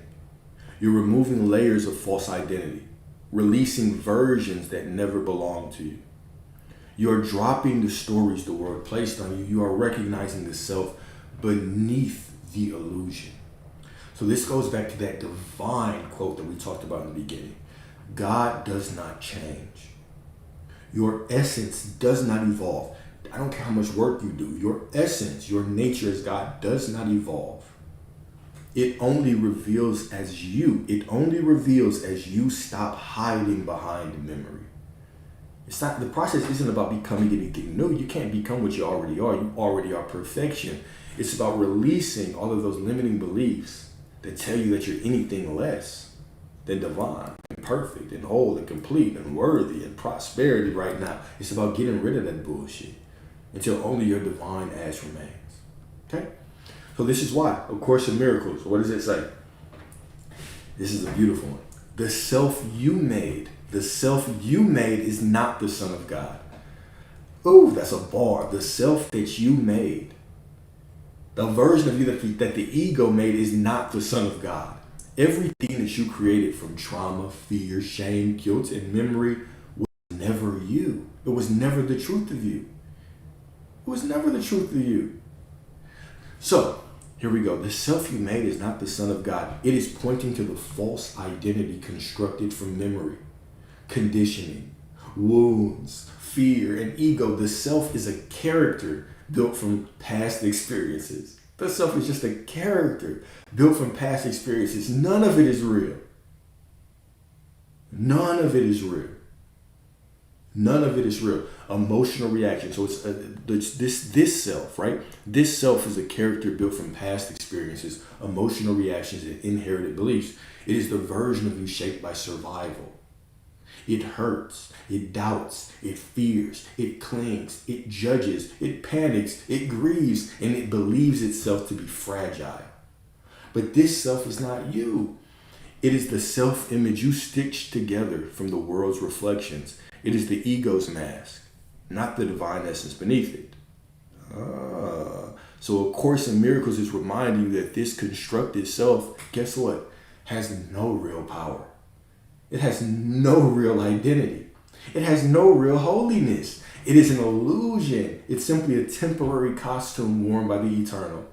You're removing layers of false identity. Releasing versions that never belonged to you. You're dropping the stories the world placed on you. You are recognizing the self beneath the illusion. So this goes back to that divine quote that we talked about in the beginning. God does not change. Your essence does not evolve. I don't care how much work you do. Your essence, your nature as God does not evolve. It only reveals as you. It only reveals as you stop hiding behind memory. It's not, the process isn't about becoming anything new. You can't become what you already are. You already are perfection. It's about releasing all of those limiting beliefs that tell you that you're anything less than divine and perfect and whole and complete and worthy and prosperity right now. It's about getting rid of that bullshit until only your divine ass remains. Okay? So this is why, of Course in Miracles, what does it say? This is a beautiful one. The self you made is not the Son of God. Ooh, that's a bar. The self that you made, the version of you that the ego made is not the Son of God. Everything that you created from trauma, fear, shame, guilt, and memory was never you. It was never the truth of you. It was never the truth of you. So, here we go. The self you made is not the Son of God. It is pointing to the false identity constructed from memory, conditioning, wounds, fear, and ego. The self is a character built from past experiences. The self is just a character built from past experiences. None of it is real. None of it is real. None of it is real. Emotional reaction. So it's this self, right? This self is a character built from past experiences, emotional reactions, and inherited beliefs. It is the version of you shaped by survival. It hurts, it doubts, it fears, it clings, it judges, it panics, it grieves, and it believes itself to be fragile. But this self is not you. It is the self-image you stitched together from the world's reflections. It is the ego's mask, not the divine essence beneath it. So A Course in Miracles is reminding you that this constructed self, guess what, has no real power. It has no real identity. It has no real holiness. It is an illusion. It's simply a temporary costume worn by the eternal.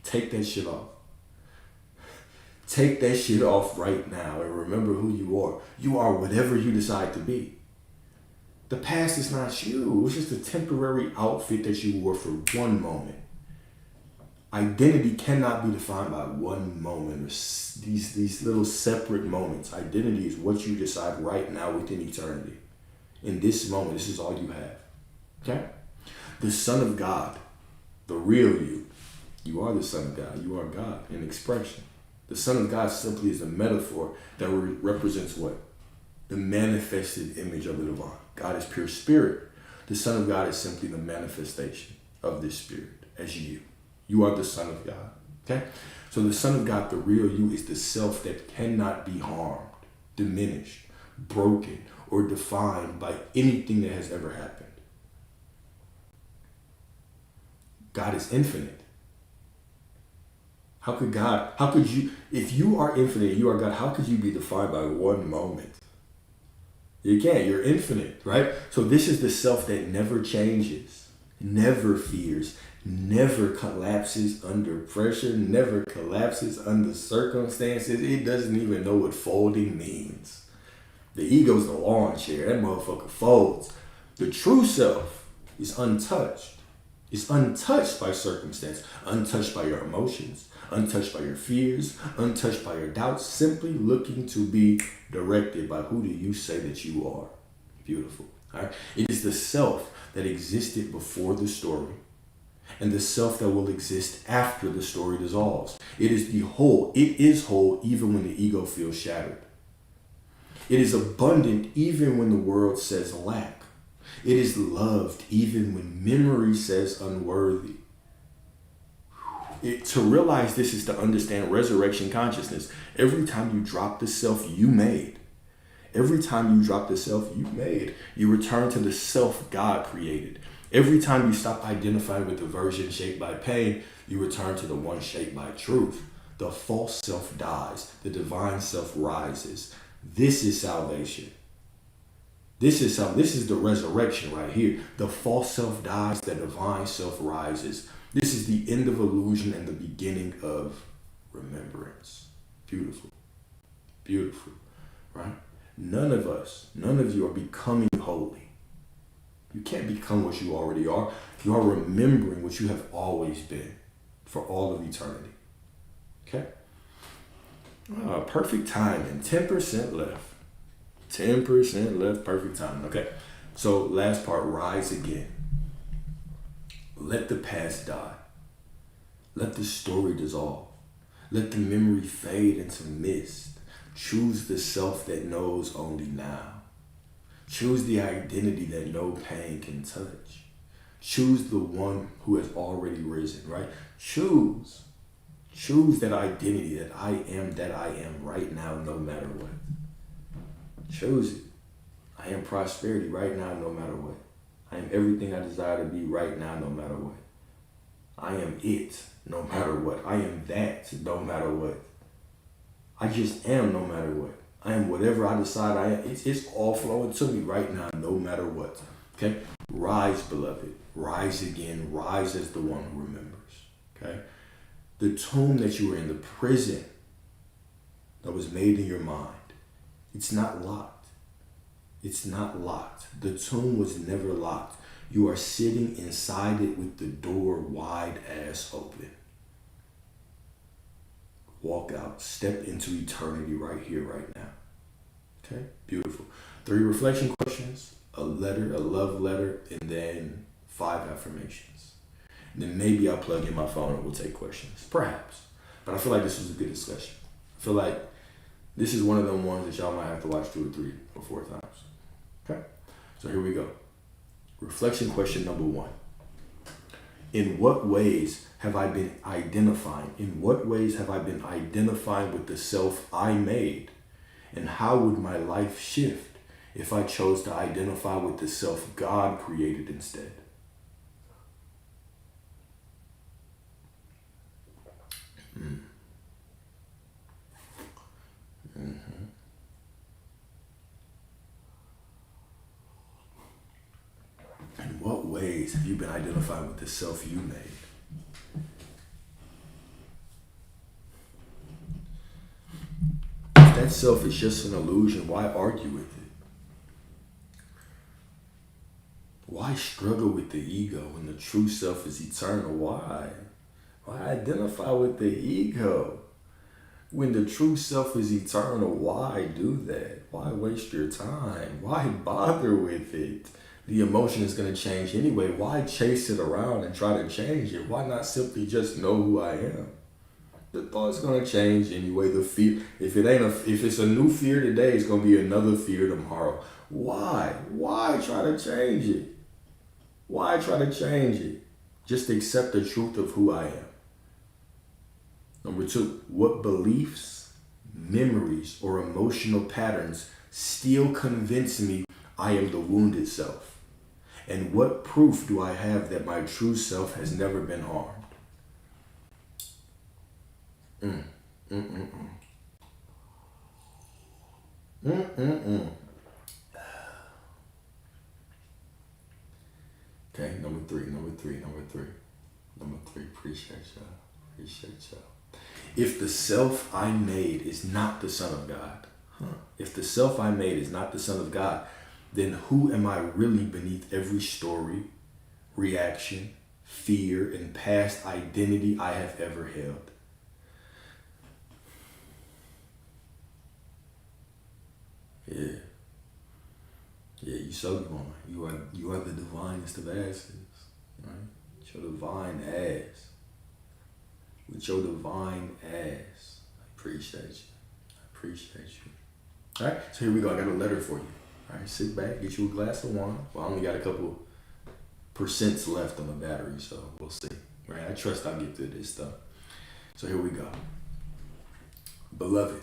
Take that shit off. Take that shit off right now and remember who you are. You are whatever you decide to be. The past is not you. It's just a temporary outfit that you wore for one moment. Identity cannot be defined by one moment or these little separate moments. Identity is what you decide right now within eternity. In this moment, this is all you have. Okay? The Son of God, the real you. You are the Son of God. You are God in expression. The Son of God simply is a metaphor that represents what? The manifested image of the divine. God is pure spirit. The Son of God is simply the manifestation of this spirit as you. You are the Son of God. Okay? So the Son of God, the real you, is the self that cannot be harmed, diminished, broken, or defined by anything that has ever happened. God is infinite. How could you, if you are infinite, you are God, how could you be defined by one moment? You can't, you're infinite, right? So this is the self that never changes, never fears, never collapses under pressure, never collapses under circumstances. It doesn't even know what folding means. The ego's the lawn chair. That motherfucker folds. The true self is untouched. It's untouched by circumstance, untouched by your emotions, untouched by your fears, untouched by your doubts, simply looking to be directed by who do you say that you are. Beautiful. All right? It is the self that existed before the story and the self that will exist after the story dissolves. It is the whole. It is whole even when the ego feels shattered. It is abundant even when the world says lack. It is loved even when memory says unworthy. To realize this is to understand resurrection consciousness. Every time you drop the self you made, you return to the self God created. Every time you stop identifying with the version shaped by pain, you return to the one shaped by truth. The false self dies. The divine self rises. This is salvation. This is the resurrection right here. The false self dies. The divine self rises. This is the end of illusion and the beginning of remembrance. Beautiful. Beautiful. Right? None of you are becoming holy. You can't become what you already are. You are remembering what you have always been for all of eternity. Okay? Perfect timing. 10% left. 10% left. Perfect timing. Okay. So last part, rise again. Let the past die. Let the story dissolve. Let the memory fade into mist. Choose the self that knows only now. Choose the identity that no pain can touch. Choose the one who has already risen, right? Choose that identity that I am right now, no matter what. Choose it. I am prosperity right now, no matter what. I am everything I desire to be right now, no matter what. I am it, no matter what. I am that, no matter what. I just am, no matter what. I am whatever I decide I am. It's all flowing to me right now, no matter what. Okay? Rise, beloved. Rise again. Rise as the one who remembers. Okay? The tomb that you were in, the prison that was made in your mind, it's not locked. It's not locked. The tomb was never locked. You are sitting inside it with the door wide ass open. Walk out. Step into eternity right here, right now. Okay? Beautiful. 3 reflection questions, a letter, a love letter, and then 5 affirmations. And then maybe I'll plug in my phone and we'll take questions. Perhaps. But I feel like this was a good discussion. I feel like this is one of them ones that y'all might have to watch 2 or 3 or 4 times. Okay? So here we go. Reflection question number 1. In what ways have I been identifying? In what ways have I been identifying with the self I made? And how would my life shift if I chose to identify with the self God created instead? In what ways have you been identifying with the self you made? If that self is just an illusion, why argue with it? Why struggle with the ego when the true self is eternal? Why? Why identify with the ego? When the true self is eternal, why do that? Why waste your time? Why bother with it? The emotion is going to change anyway. Why chase it around and try to change it? Why not simply just know who I am? The thought's going to change anyway. The fear, if it's a new fear today, it's going to be another fear tomorrow. Why? Why try to change it? Why try to change it? Just accept the truth of who I am. Number 2, what beliefs, memories, or emotional patterns still convince me I am the wounded self? And what proof do I have that my true self has never been harmed? Okay, number three. Appreciate y'all. If the self I made is not the Son of God, if the self I made is not the Son of God, then who am I really beneath every story, reaction, fear, and past identity I have ever held? Yeah, you so divine. You are the divinest of asses, right? With your divine ass. With your divine ass. I appreciate you. All right, so here we go. I got a letter for you. All right, sit back, get you a glass of wine. Well, I only got a couple percents left on the battery, so we'll see. Right, I trust I'll get through this stuff. So here we go. Beloved,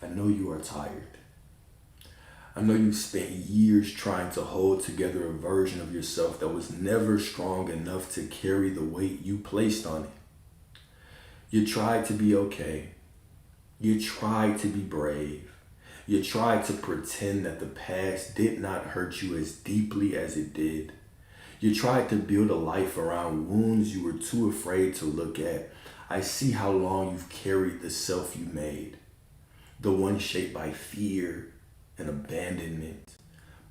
I know you are tired. I know you spent years trying to hold together a version of yourself that was never strong enough to carry the weight you placed on it. You tried to be okay. You tried to be brave. You tried to pretend that the past did not hurt you as deeply as it did. You tried to build a life around wounds you were too afraid to look at. I see how long you've carried the self you made, the one shaped by fear and abandonment,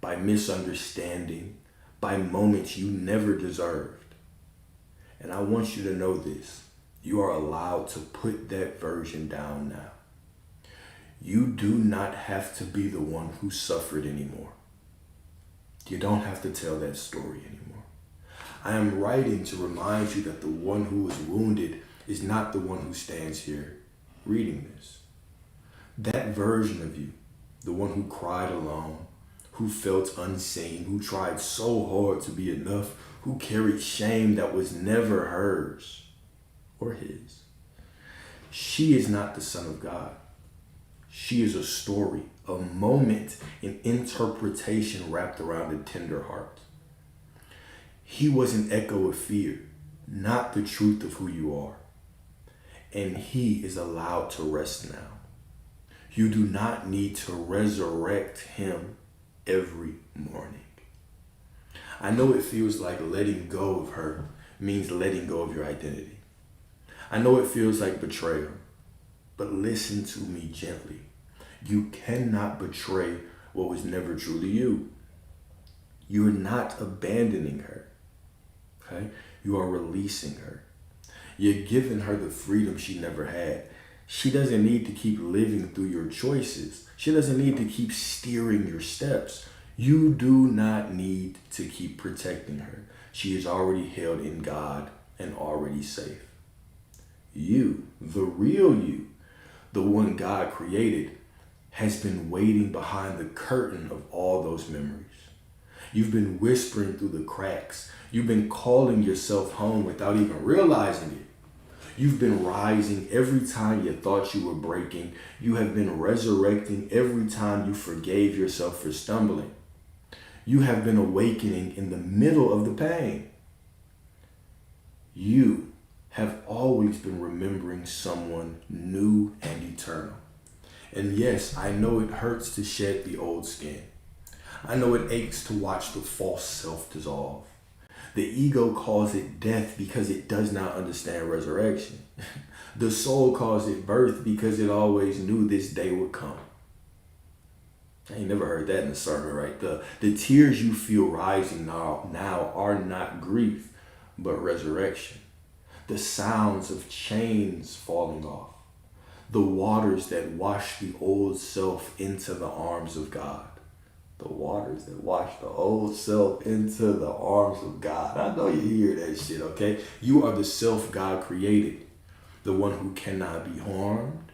by misunderstanding, by moments you never deserved. And I want you to know this. You are allowed to put that version down now. You do not have to be the one who suffered anymore. You don't have to tell that story anymore. I am writing to remind you that the one who was wounded is not the one who stands here reading this. That version of you, the one who cried alone, who felt unseen, who tried so hard to be enough, who carried shame that was never hers or his. She is not the Son of God. She is a story, a moment, an interpretation wrapped around a tender heart. He was an echo of fear, not the truth of who you are. And he is allowed to rest now. You do not need to resurrect him every morning. I know it feels like letting go of her means letting go of your identity. I know it feels like betrayal, but listen to me gently. You cannot betray what was never truly you. You're not abandoning her, okay? You are releasing her. You're giving her the freedom she never had. She doesn't need to keep living through your choices. She doesn't need to keep steering your steps. You do not need to keep protecting her. She is already held in God and already safe. You, the real you, the one God created, has been waiting behind the curtain of all those memories. You've been whispering through the cracks. You've been calling yourself home without even realizing it. You've been rising every time you thought you were breaking. You have been resurrecting every time you forgave yourself for stumbling. You have been awakening in the middle of the pain. You have always been remembering someone new and eternal. And yes, I know it hurts to shed the old skin. I know it aches to watch the false self dissolve. The ego calls it death because it does not understand resurrection. The soul calls it birth because it always knew this day would come. I ain't never heard that in a sermon, right? The tears you feel rising now are not grief, but resurrection. The sounds of chains falling off. The waters that wash the old self into the arms of God. The waters that wash the old self into the arms of God. I know you hear that shit, okay? You are the self God created. The one who cannot be harmed.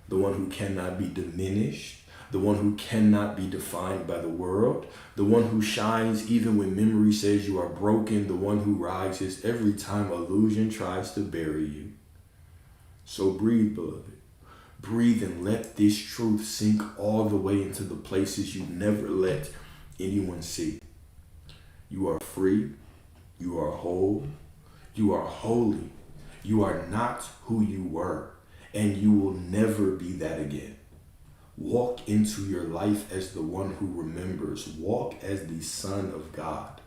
The one who cannot be diminished. The one who cannot be defined by the world. The one who shines even when memory says you are broken. The one who rises every time illusion tries to bury you. So breathe, beloved. Breathe and let this truth sink all the way into the places you never let anyone see. You are free. You are whole. You are holy. You are not who you were, and you will never be that again. Walk into your life as the one who remembers. Walk as the Son of God.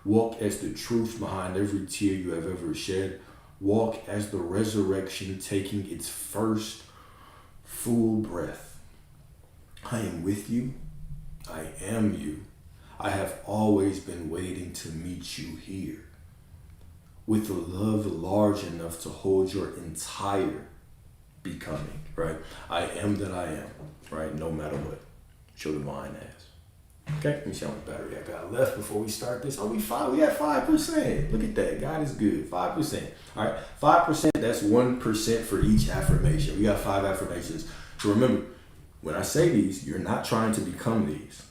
Walk as the truth behind every tear you have ever shed. Walk as the resurrection taking its first full breath. I am with you. I am you. I have always been waiting to meet you here with a love large enough to hold your entire becoming, right? I am that I am, right? No matter what. Your divine ass. Okay, let me see how much battery I got left before we start this. Oh, we at 5%. Look at that. God is good. 5%. All right, 5%, that's 1% for each affirmation. We got 5 affirmations. So remember, When I say these, you're not trying to become these.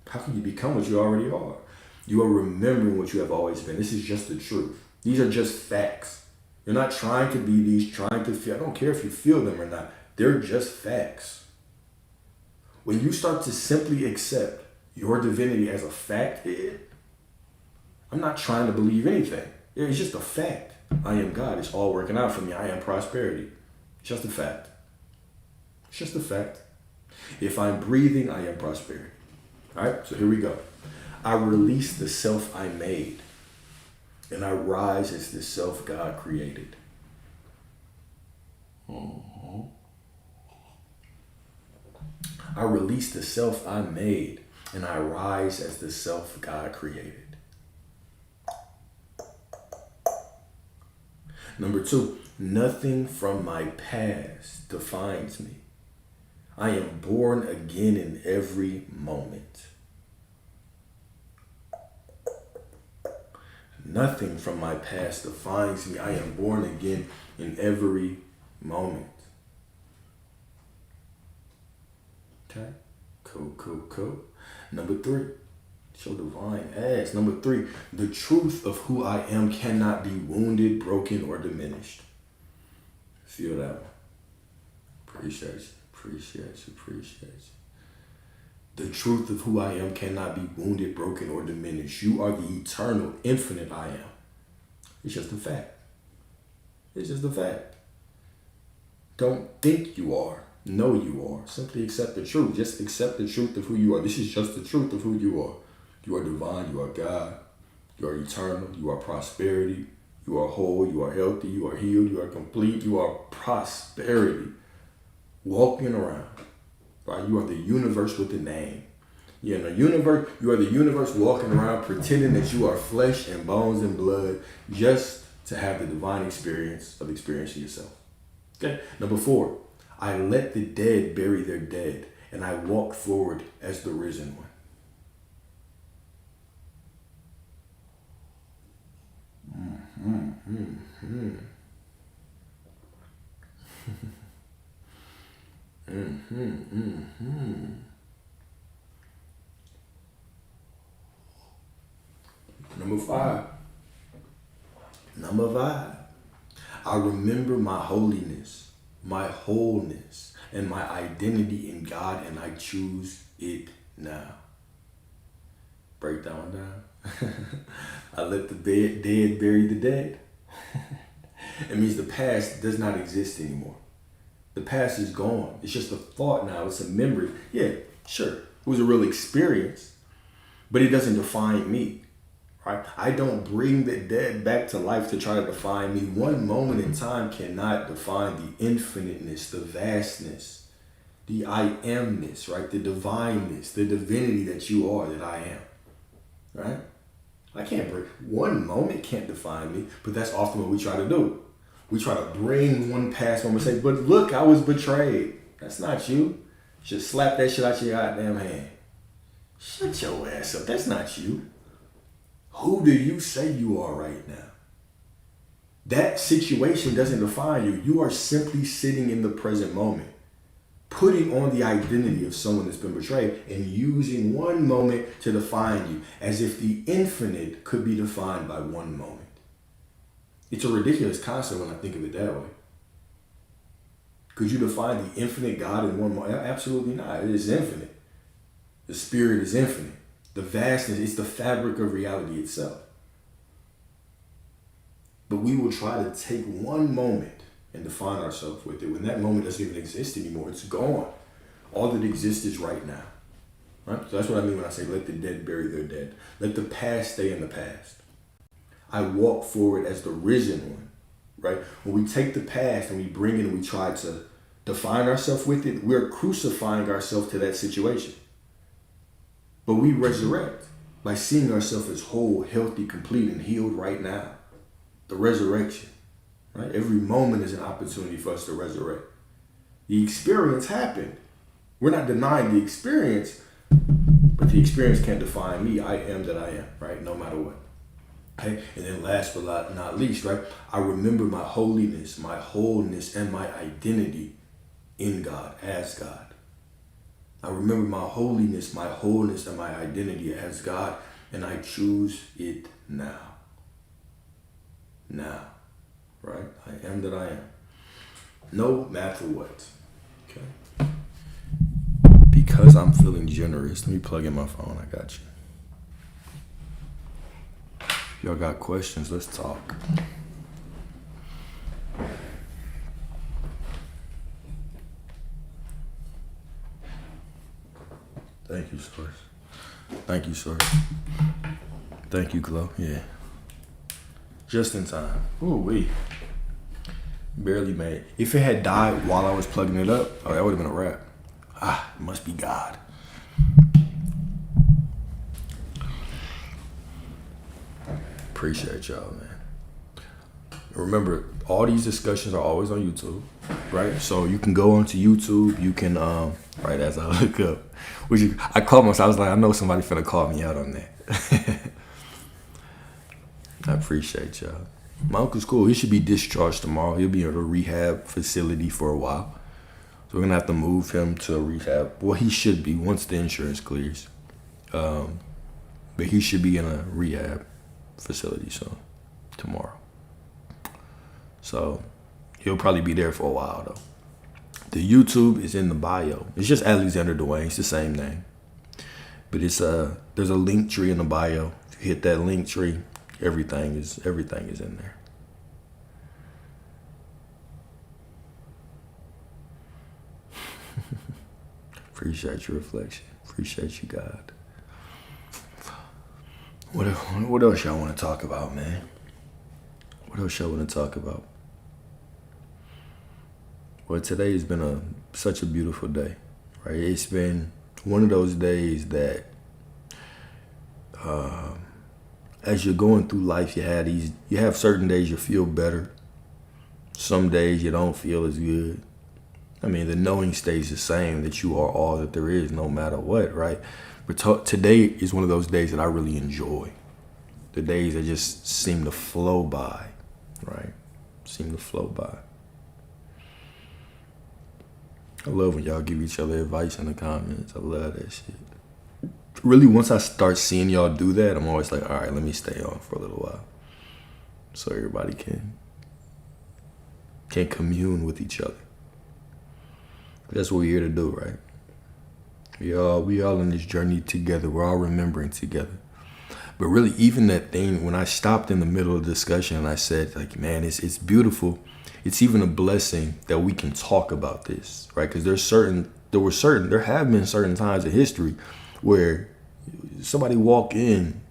How can you become what you already are? You are remembering what you have always been. This is just the truth. These are just facts. You're not trying to be these, trying to feel. I don't care if you feel them or not. They're just facts. When you start to simply accept your divinity as a fact, I'm not trying to believe anything. It's just a fact. I am God. It's all working out for me. I am prosperity. It's just a fact. It's just a fact. If I'm breathing, I am prosperity. All right, so here we go. I release the self I made, and I rise as the self God created. I release the self I made, and I rise as the self God created. Number 2, nothing from my past defines me. I am born again in every moment. Nothing from my past defines me. I am born again in every moment. Okay? Cool. Number 3, show divine ass. Number 3, the truth of who I am cannot be wounded, broken, or diminished. Feel that one. Appreciate you. The truth of who I am cannot be wounded, broken, or diminished. You are the eternal, infinite I am. It's just a fact. It's just a fact. Don't think you are. Know you are. Simply accept the truth. Just accept the truth of who you are. This is just the truth of who you are. You are divine. You are God. You are eternal. You are prosperity. You are whole. You are healthy. You are healed. You are complete. You are prosperity. Walking around. Right? You are the universe with a name. You're in the universe. You are the universe walking around pretending that you are flesh and bones and blood just to have the divine experience of experiencing yourself. Okay. Number 4, I let the dead bury their dead, and I walk forward as the risen one. Number 5, I remember my holiness, my wholeness, and my identity in God, and I choose it now. Break that one down. I let the dead bury the dead. It means the past does not exist anymore. The past is gone. It's just a thought now. It's a memory. Yeah, sure. It was a real experience, but it doesn't define me. Right? I don't bring the dead back to life to try to define me. One moment in time cannot define the infiniteness, the vastness, the I amness, right? The divineness, the divinity that you are, that I am. Right? I can't bring, one moment can't define me, but that's often what we try to do. We try to bring one past moment and say, but look, I was betrayed. That's not you. Just slap that shit out your goddamn hand. Shut your ass up. That's not you. Who do you say you are right now? That situation doesn't define you. You are simply sitting in the present moment, putting on the identity of someone that's been betrayed and using one moment to define you, as if the infinite could be defined by one moment. It's a ridiculous concept when I think of it that way. Could you define the infinite God in one moment? Absolutely not. It is infinite. The spirit is infinite. The vastness, it's the fabric of reality itself. But we will try to take one moment and define ourselves with it when that moment doesn't even exist anymore. It's gone. All that exists is right now. Right? So that's what I mean when I say let the dead bury their dead. Let the past stay in the past. I walk forward as the risen one. Right? When we take the past and we bring it and we try to define ourselves with it, we're crucifying ourselves to that situation. But we resurrect by seeing ourselves as whole, healthy, complete, and healed right now. The resurrection. Right? Every moment is an opportunity for us to resurrect. The experience happened. We're not denying the experience, but the experience can't define me. I am that I am, right? No matter what. Okay? And then last but not least, right? I remember my holiness, my wholeness, and my identity in God, as God. I remember my holiness, my wholeness, and my identity as God, and I choose it now. Now, right? I am that I am. No matter what. Okay? Because I'm feeling generous, let me plug in my phone. I got you. If y'all got questions, let's talk. Thank you, Source. Thank you, Source. Thank you, Glow. Yeah. Just in time. Ooh, wee. Barely made it. If it had died while I was plugging it up, oh, that would have been a wrap. Ah, it must be God. Appreciate y'all, man. Remember, all these discussions are always on YouTube, right? So you can go onto YouTube. You can, right as I look up, I called myself. I was like, I know somebody finna call me out on that. I appreciate y'all. My uncle's cool. He should be discharged tomorrow. He'll be in a rehab facility for a while. So we're gonna have to move him to a rehab. Well, he should be once the insurance clears. But he should be in a rehab facility soon, tomorrow. So he'll probably be there for a while though. The YouTube is in the bio. It's just Alexander Dwayne. It's the same name. But it's there's a link tree in the bio. If you hit that link tree, everything is in there. Appreciate your reflection. Appreciate you, God. What else y'all want to talk about, man? What else y'all want to talk about? Well, today has been such a beautiful day, right? It's been one of those days that, as you're going through life, you have certain days you feel better. Some days you don't feel as good. I mean, the knowing stays the same that you are all that there is, no matter what, right? But today is one of those days that I really enjoy. The days that just seem to flow by, right? Seem to flow by. I love when y'all give each other advice in the comments. I love that shit. Really, once I start seeing y'all do that, I'm always like, all right, let me stay on for a little while. So everybody can commune with each other. That's what we're here to do, right? We all in this journey together. We're all remembering together. But really, even that thing, when I stopped in the middle of the discussion and I said, like, man, it's beautiful. It's even a blessing that we can talk about this, right? Because there have been certain times in history where somebody walk in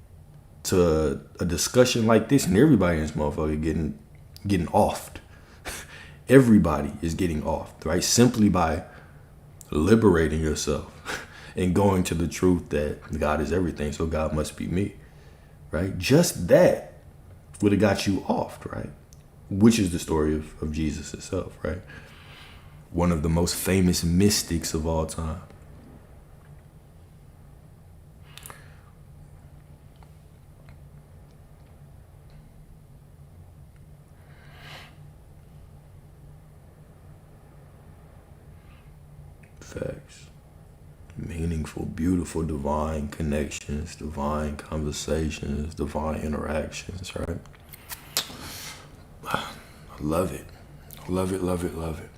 to a discussion like this and everybody in this motherfucker getting offed. Everybody is getting offed, right? Simply by liberating yourself and going to the truth that God is everything, so God must be me, right? Just that would have got you offed, right? Which is the story of Jesus himself, right? One of the most famous mystics of all time. Facts. Meaningful, beautiful, divine connections, divine conversations, divine interactions, right? I love it. Love it, love it, love it.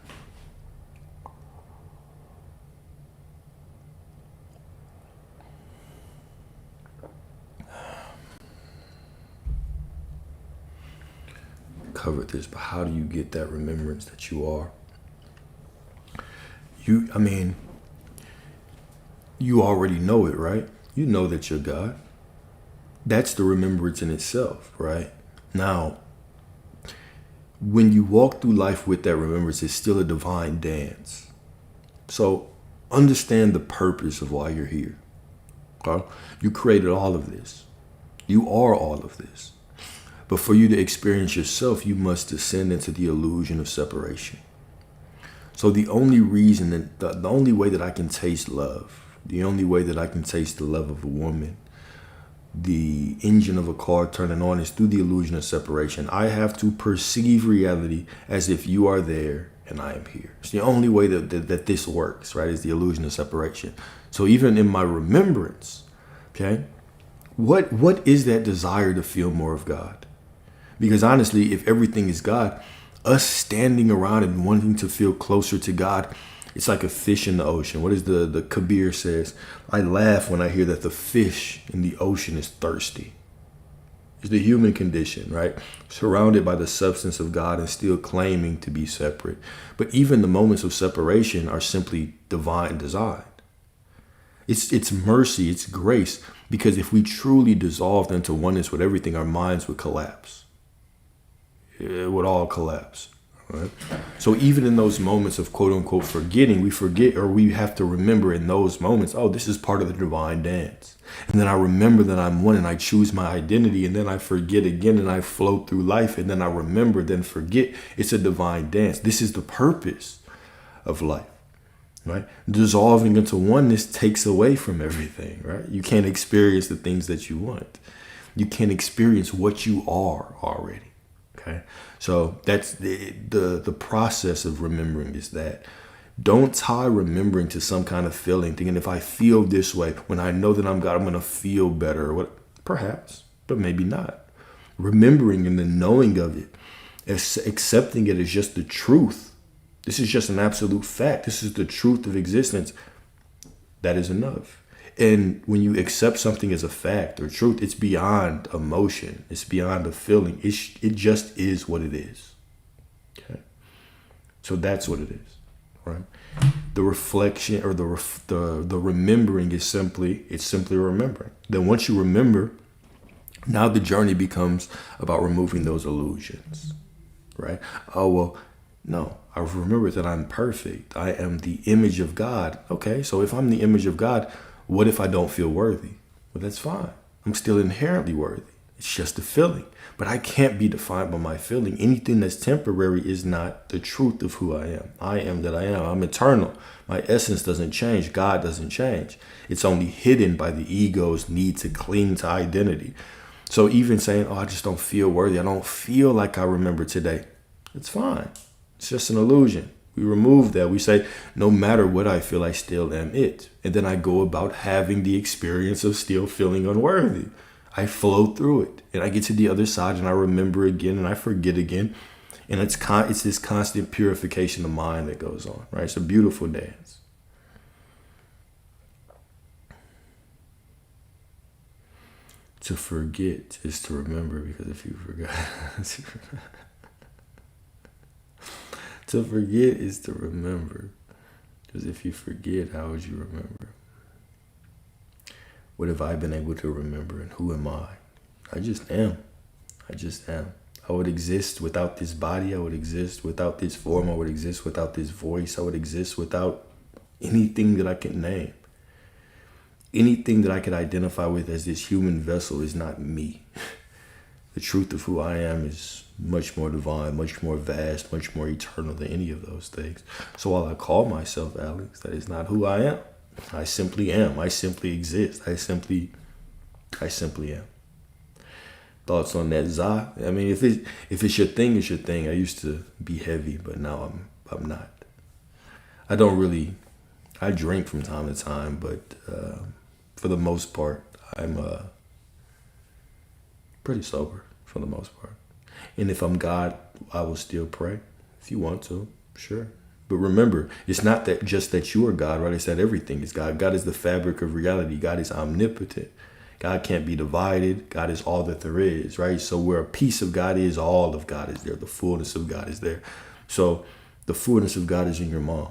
Covered this, but how do you get that remembrance that you are? You already know it, right? You know that you're God. That's the remembrance in itself, right? Now, when you walk through life with that remembrance, it's still a divine dance. So understand the purpose of why you're here. Okay? You created all of this. You are all of this. But for you to experience yourself, you must descend into the illusion of separation. So the only reason that the only way that I can taste love, the only way that I can taste the love of a woman, the engine of a car turning on, is through the illusion of separation. I have to perceive reality as if you are there and I am here. It's the only way that this works, right? Is the illusion of separation. So even in my remembrance, okay, what is that desire to feel more of God? Because honestly, if everything is God, us standing around and wanting to feel closer to God, it's like a fish in the ocean. What is the Kabir says? I laugh when I hear that the fish in the ocean is thirsty. It's the human condition, right? Surrounded by the substance of God and still claiming to be separate. But even the moments of separation are simply divine design. It's mercy, it's grace. Because if we truly dissolved into oneness with everything, our minds would collapse. It would all collapse. Right? So even in those moments of quote unquote forgetting, we forget, or we have to remember in those moments, oh, this is part of the divine dance. And then I remember that I'm one and I choose my identity, and then I forget again and I float through life, and then I remember, then forget. It's a divine dance. This is the purpose of life, right? Dissolving into oneness takes away from everything, right? You can't experience the things that you want. You can't experience what you are already. Okay, so that's the process of remembering is that don't tie remembering to some kind of feeling, thinking if I feel this way, when I know that I'm God, I'm going to feel better. Or what? Perhaps, but maybe not. Remembering and the knowing of it, accepting it as just the truth. This is just an absolute fact. This is the truth of existence. That is enough. And when you accept something as a fact or truth, it's beyond emotion. It's beyond a feeling. It just is what it is. Okay. So that's what it is, right? The reflection or the remembering is simply remembering. Then once you remember, now the journey becomes about removing those illusions, right? Oh, well, no, I remember that I'm perfect. I am the image of God. Okay, so if I'm the image of God, what if I don't feel worthy? Well, that's fine. I'm still inherently worthy. It's just a feeling. But I can't be defined by my feeling. Anything that's temporary is not the truth of who I am. I am that I am. I'm eternal. My essence doesn't change. God doesn't change. It's only hidden by the ego's need to cling to identity. So even saying, oh, I just don't feel worthy. I don't feel like I remember today. It's fine. It's just an illusion. We remove that. We say, no matter what I feel, I still am it. And then I go about having the experience of still feeling unworthy. I flow through it and I get to the other side and I remember again and I forget again. And it's this constant purification of mind that goes on, right? It's a beautiful dance. To forget is to remember, because if you forgot... To forget is to remember. Because if you forget, how would you remember? What have I been able to remember, and who am I? I just am. I just am. I would exist without this body. I would exist without this form. I would exist without this voice. I would exist without anything that I can name. Anything that I could identify with as this human vessel is not me. The truth of who I am is much more divine, much more vast, much more eternal than any of those things. So while I call myself Alex, that is not who I am. I simply am. I simply exist. I simply am. Thoughts on that, Zah? I mean, if it's your thing, it's your thing. I used to be heavy, but now I'm not. I drink from time to time, but for the most part, I'm pretty sober for the most part. And if I'm God, I will still pray. If you want to, sure. But remember, it's not that just that you are God, right? It's that everything is God. God is the fabric of reality. God is omnipotent. God can't be divided. God is all that there is, right? So where a piece of God is, all of God is there. The fullness of God is there. So the fullness of God is in your mom.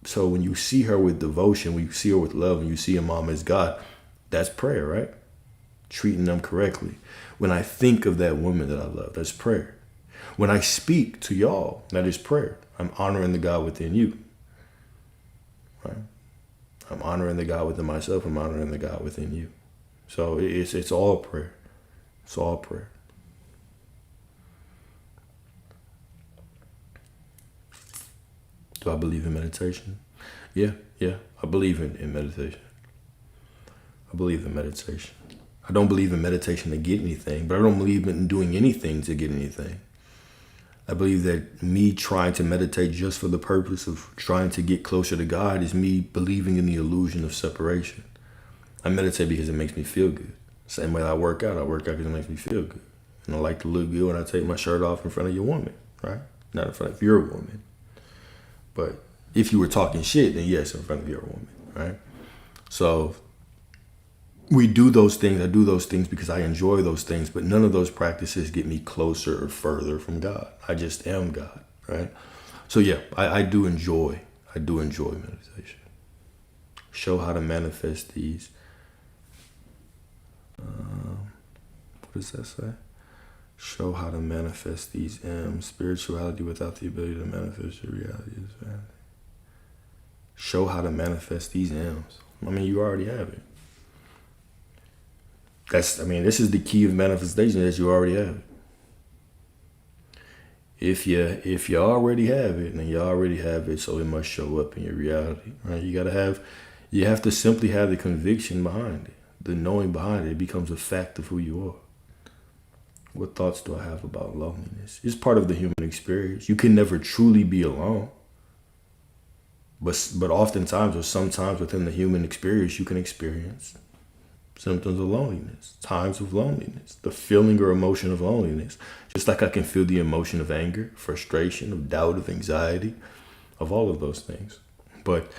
So when you see her with devotion, when you see her with love, and you see your mom as God, that's prayer, right? Treating them correctly. When I think of that woman that I love, that's prayer. When I speak to y'all, that is prayer. I'm honoring the God within you. Right? I'm honoring the God within myself. I'm honoring the God within you. So it's all prayer. It's all prayer. Do I believe in meditation? Yeah. I believe in meditation. I believe in meditation. I don't believe in meditation to get anything, but I don't believe in doing anything to get anything. I believe that me trying to meditate just for the purpose of trying to get closer to God is me believing in the illusion of separation. I meditate because it makes me feel good. Same way I work out because it makes me feel good. And I like to look good when I take my shirt off in front of your woman, right? Not in front of your woman. But if you were talking shit, then yes, in front of your woman, right? So we do those things. I do those things because I enjoy those things, but none of those practices get me closer or further from God. I just am God, right? So yeah, I do enjoy meditation. Show how to manifest these. What does that say? Show how to manifest these M's. Spirituality without the ability to manifest your reality is vanity. Show how to manifest these M's. I mean, you already have it. This is the key of manifestation, is you already have it. If you already have it, then you already have it, so it must show up in your reality, right? You have to simply have the conviction behind it, the knowing behind it. It becomes a fact of who you are. What thoughts do I have about loneliness? It's part of the human experience. You can never truly be alone. But oftentimes, or sometimes within the human experience, you can experience symptoms of loneliness, times of loneliness, the feeling or emotion of loneliness. Just like I can feel the emotion of anger, frustration, of doubt, of anxiety, of all of those things. But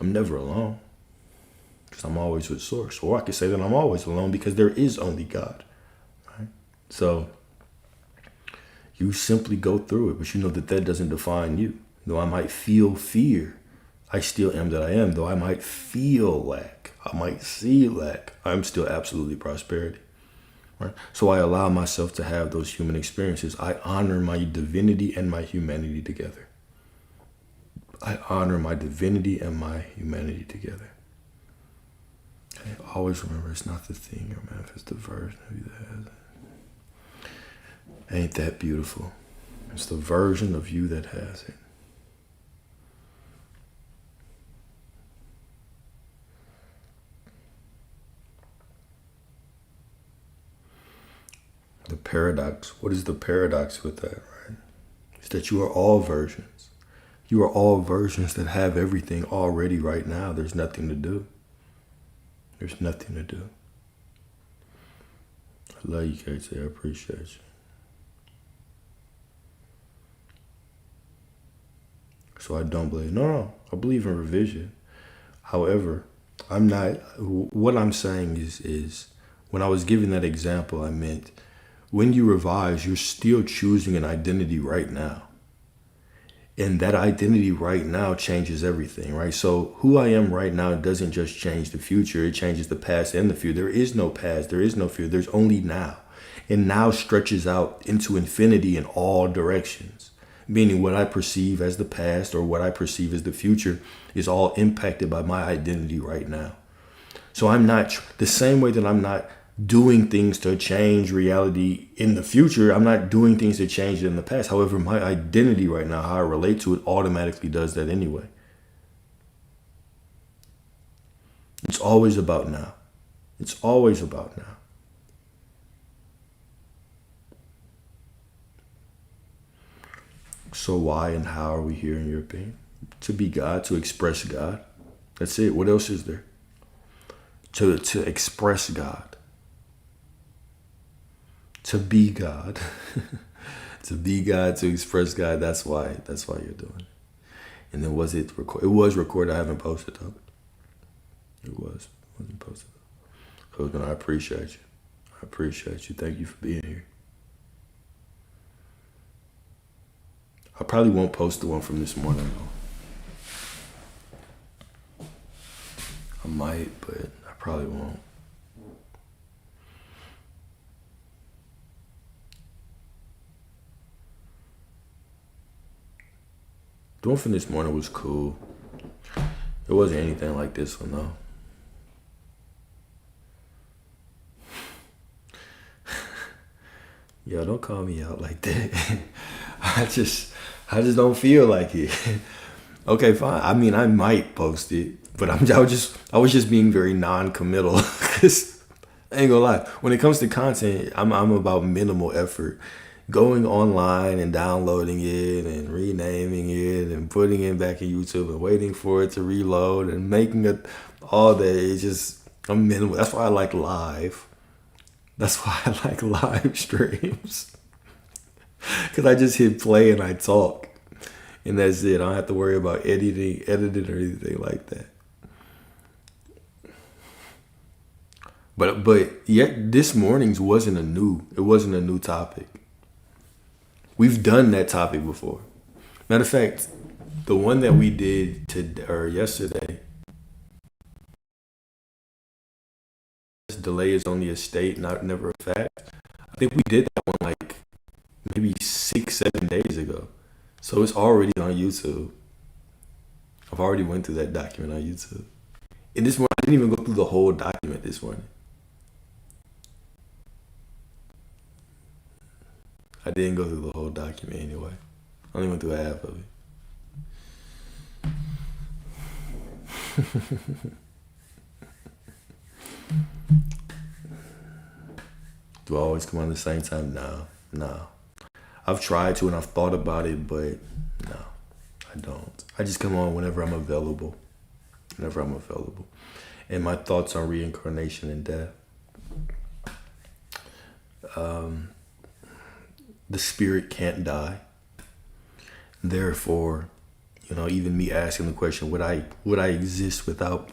I'm never alone because I'm always with Source. Or I could say that I'm always alone because there is only God. Right? So you simply go through it, but you know that doesn't define you. Though I might feel fear, I still am that I am. Though I might feel lack, I might see lack, I'm still absolutely prosperity. Right? So I allow myself to have those human experiences. I honor my divinity and my humanity together. I honor my divinity and my humanity together. Okay? Always remember, it's not the thing or manifest version of you that has it. Ain't that beautiful? It's the version of you that has it. The paradox. What is the paradox with that, right? It's that you are all versions. You are all versions that have everything already right now. There's nothing to do. There's nothing to do. I love you, KT. I appreciate you. So I don't believe. No. I believe in revision. However, I'm not. What I'm saying is when I was giving that example, I meant when you revise, you're still choosing an identity right now. And that identity right now changes everything, right? So who I am right now doesn't just change the future. It changes the past and the future. There is no past. There is no future. There's only now. And now stretches out into infinity in all directions. Meaning what I perceive as the past or what I perceive as the future is all impacted by my identity right now. So I'm not the same way that I'm not doing things to change reality in the future. I'm not doing things to change it in the past. However, my identity right now, how I relate to it, automatically does that anyway. It's always about now. It's always about now. So why and how are we here, in your opinion? To be God, to express God. That's it. What else is there? To express God. To be God. To be God, to express God. That's why you're doing it. And then was it recorded? It was recorded. I haven't posted though. It wasn't posted. Coach, I appreciate you. I appreciate you. Thank you for being here. I probably won't post the one from this morning though. I might, but I probably won't. The one from this morning was cool. It wasn't anything like this one though. Yo, don't call me out like that. I just don't feel like it. Okay, fine. I mean, I might post it, but I was just being very non-committal. Cause I ain't gonna lie. When it comes to content, I'm about minimal effort. going online and downloading it and renaming it and putting it back in YouTube and waiting for it to reload and making it all day. It's just, I'm minimal. That's why I like live. That's why I like live streams. Because I just hit play and I talk. And that's it. I don't have to worry about editing or anything like that. But yet this morning's wasn't a new topic. We've done that topic before. Matter of fact, the one that we did yesterday, delay is only a state, not never a fact. I think we did that one like maybe 6-7 days ago. So it's already on YouTube. I've already went through that document on YouTube. And this one, I didn't even go through the whole document this morning. I didn't go through the whole document anyway. I only went through half of it. Do I always come on at the same time? No. I've tried to and I've thought about it, but no, I don't. I just come on whenever I'm available. And my thoughts on reincarnation and death. The spirit can't die. Therefore, even me asking the question, would I exist without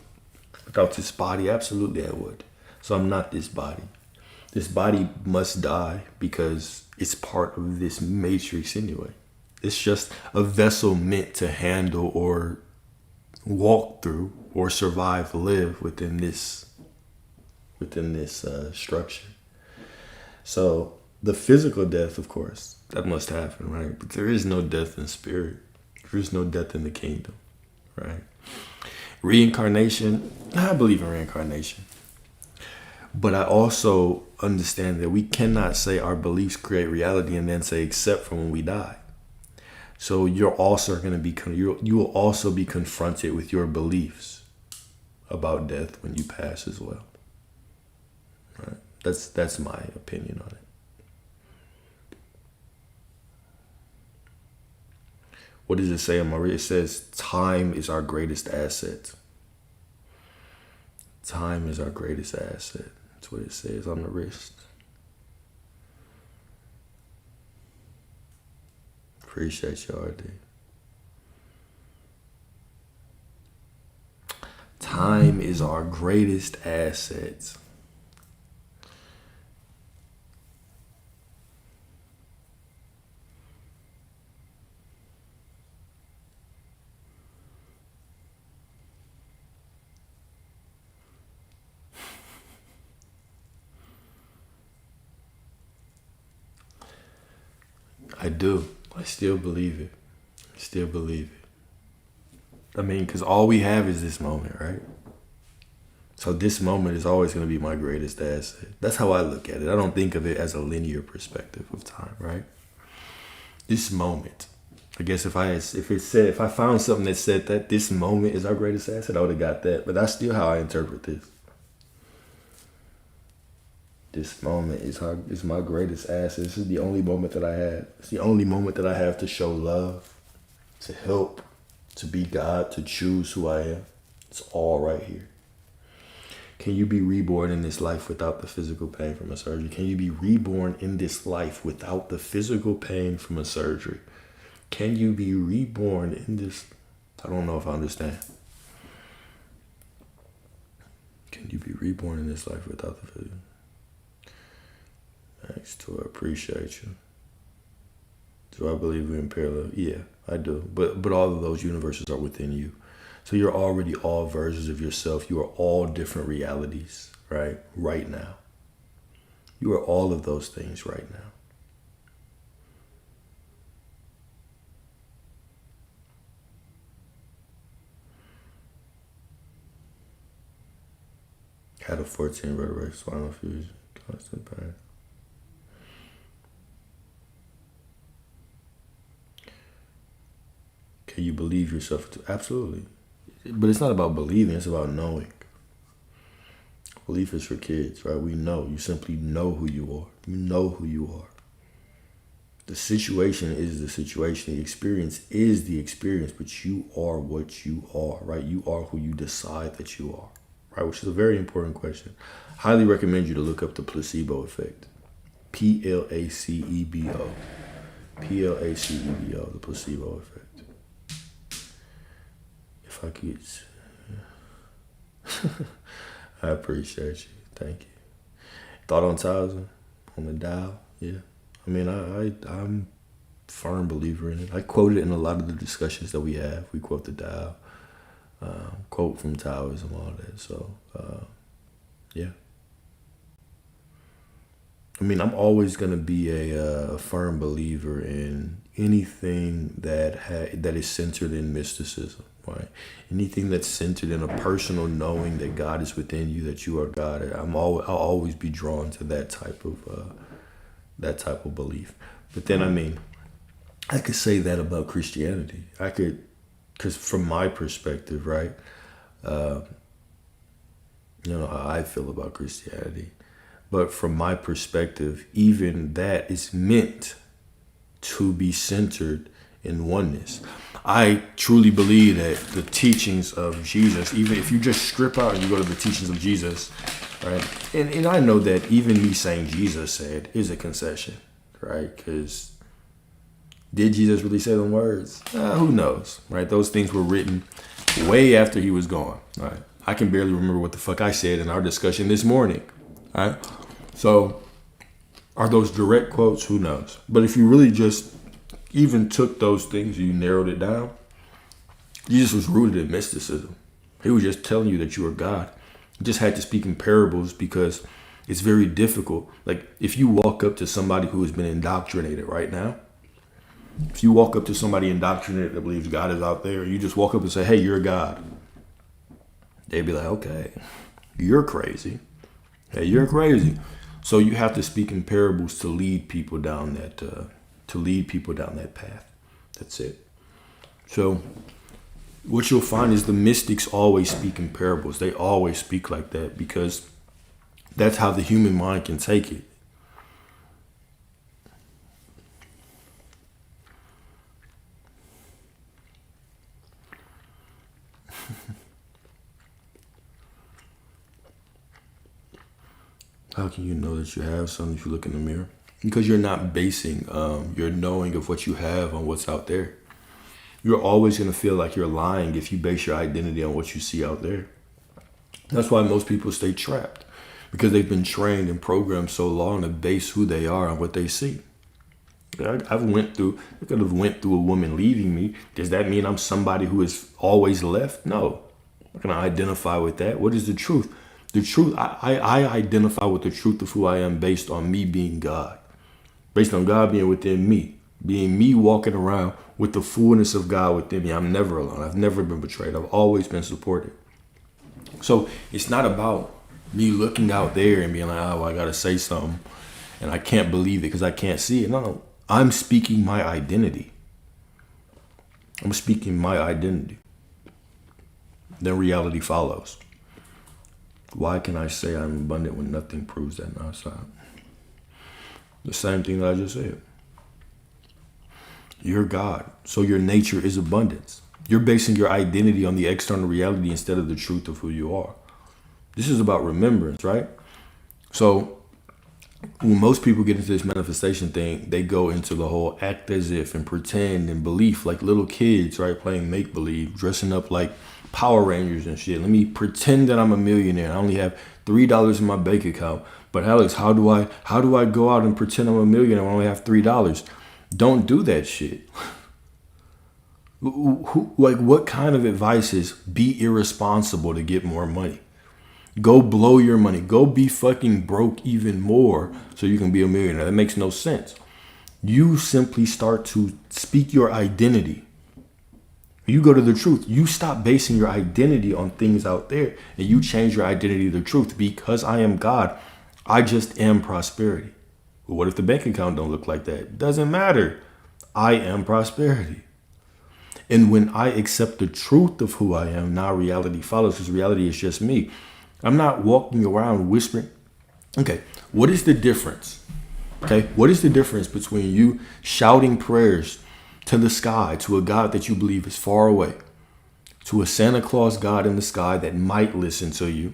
this body? Absolutely I would. So I'm not this body. This body must die because it's part of this matrix anyway. It's just a vessel meant to handle or walk through or survive, live within this structure. So the physical death, of course, that must happen, right? But there is no death in spirit. There is no death in the kingdom, right? Reincarnation, I believe in reincarnation. But I also understand that we cannot say our beliefs create reality and then say except for when we die. So you're also going to be, you will also be confronted with your beliefs about death when you pass as well. Right? That's my opinion on it. What does it say in Maria? It says time is our greatest asset. Time is our greatest asset. That's what it says on the wrist. Appreciate you, RD. Time is our greatest asset. I do. I still believe it. I mean, because all we have is this moment, right? So this moment is always going to be my greatest asset. That's how I look at it. I don't think of it as a linear perspective of time, right? This moment. I guess if I found something that said that this moment is our greatest asset, I would have got that. But that's still how I interpret this. This moment is my greatest asset. This is the only moment that I have. It's the only moment that I have to show love, to help, to be God, to choose who I am. It's all right here. Can you be reborn in this life without the physical pain from a surgery? Can you be reborn in this life without the physical pain from a surgery? Can you be reborn in this? I don't know if I understand. Can you be reborn in this life without the physical? Thanks, to appreciate you. Do I believe in parallel? Yeah, I do. But all of those universes are within you. So you're already all versions of yourself. You are all different realities, right? Right now. You are all of those things right now. Had a 14 vertebrae spinal fusion. Constant pain. Can you believe yourself? Absolutely. But it's not about believing, it's about knowing. Belief is for kids, right? We know. You simply know who you are. You know who you are. The situation is the situation. The experience is the experience, but you are what you are, right? You are who you decide that you are, right? Which is a very important question. Highly recommend you to look up the placebo effect. Placebo. Placebo, the placebo effect. If I could, I appreciate you. Thank you. Thought on 1,000 on the dial, yeah. I mean, I'm a firm believer in it. I quote it in a lot of the discussions that we have. We quote the Tao, quote from Taoism, all that. So, yeah. I mean, I'm always going to be a firm believer in anything that is centered in mysticism, right? Anything that's centered in a personal knowing that God is within you, that you are God. I'll always be drawn to that type of belief. But then, I mean, I could say that about Christianity. Because from my perspective, right, you know how I feel about Christianity. But from my perspective, even that is meant to be centered in oneness. I truly believe that the teachings of Jesus, even if you just strip out and you go to the teachings of Jesus, right? And I know that even me saying Jesus said is a concession, right? Because did Jesus really say them words? Who knows, right? Those things were written way after he was gone, right? I can barely remember what the fuck I said in our discussion this morning, right? So are those direct quotes? Who knows? But if you really just even took those things and you narrowed it down, Jesus was rooted in mysticism. He was just telling you that you are God. He just had to speak in parables because it's very difficult. Like if you walk up to somebody who has been indoctrinated right now, if you walk up to somebody indoctrinated that believes God is out there, you just walk up and say, hey, you're God. They'd be like, okay, you're crazy. Hey, you're crazy. So you have to speak in parables to lead people down that path. That's it. So what you'll find is the mystics always speak in parables. They always speak like that because that's how the human mind can take it. How can you know that you have something if you look in the mirror? Because you're not basing your knowing of what you have on what's out there. You're always going to feel like you're lying if you base your identity on what you see out there. That's why most people stay trapped, because they've been trained and programmed so long to base who they are on what they see. I could have went through a woman leaving me. Does that mean I'm somebody who is always left? No. I'm going to identify with that. What is the truth? The truth, I identify with the truth of who I am based on me being God. Based on God being within me. Being me walking around with the fullness of God within me. I'm never alone. I've never been betrayed. I've always been supported. So it's not about me looking out there and being like, oh, I got to say something. And I can't believe it because I can't see it. No, I'm speaking my identity. I'm speaking my identity. Then reality follows. Why can I say I'm abundant when nothing proves that outside? The same thing that I just said. You're God, so your nature is abundance. You're basing your identity on the external reality instead of the truth of who you are. This is about remembrance, right? So when most people get into this manifestation thing, they go into the whole act as if and pretend and belief like little kids, right? Playing make-believe, dressing up like Power Rangers and shit. Let me pretend that I'm a millionaire. I only have $3 in my bank account. But Alex, how do I go out and pretend I'm a millionaire when I only have $3? Don't do that shit. Like, what kind of advice is be irresponsible to get more money? Go blow your money. Go be fucking broke even more so you can be a millionaire. That makes no sense. You simply start to speak your identity. You go to the truth. You stop basing your identity on things out there and you change your identity to the truth. Because I am God, I just am prosperity. But what if the bank account don't look like that? It doesn't matter. I am prosperity. And when I accept the truth of who I am, now reality follows, because reality is just me. I'm not walking around whispering. Okay, what is the difference Okay, what is the difference between you shouting prayers to the sky, to a God that you believe is far away, to a Santa Claus God in the sky that might listen to you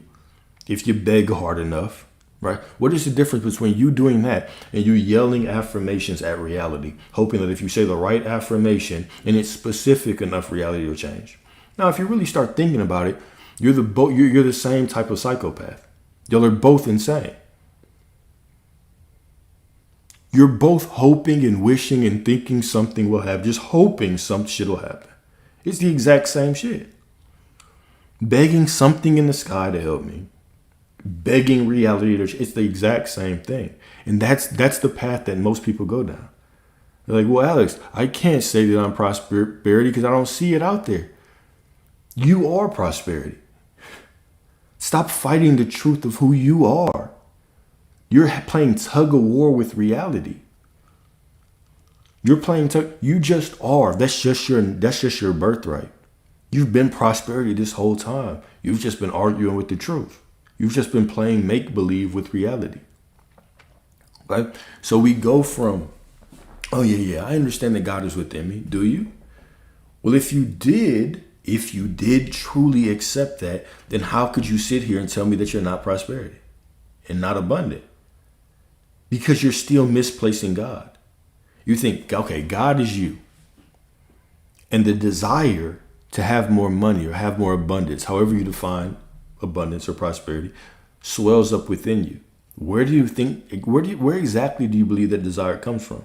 if you beg hard enough, right? What is the difference between you doing that and you yelling affirmations at reality, hoping that if you say the right affirmation and it's specific enough, reality will change? Now, if you really start thinking about it, you're the same type of psychopath. Y'all are both insane. You're both hoping and wishing and thinking something will happen, just hoping some shit will happen. It's the exact same shit. Begging something in the sky to help me. Begging reality to, it's the exact same thing. And that's the path that most people go down. They're like, well, Alex, I can't say that I'm prosperity because I don't see it out there. You are prosperity. Stop fighting the truth of who you are. You're playing tug of war with reality. You're playing you just are. That's just your birthright. You've been prosperity this whole time. You've just been arguing with the truth. You've just been playing make-believe with reality. Right? So we go from, oh yeah, I understand that God is within me. Do you? Well, if you did truly accept that, then how could you sit here and tell me that you're not prosperity and not abundant? Because you're still misplacing God. You think, okay, God is you. And the desire to have more money or have more abundance, however you define abundance or prosperity, swells up within you. Where exactly do you believe that desire comes from?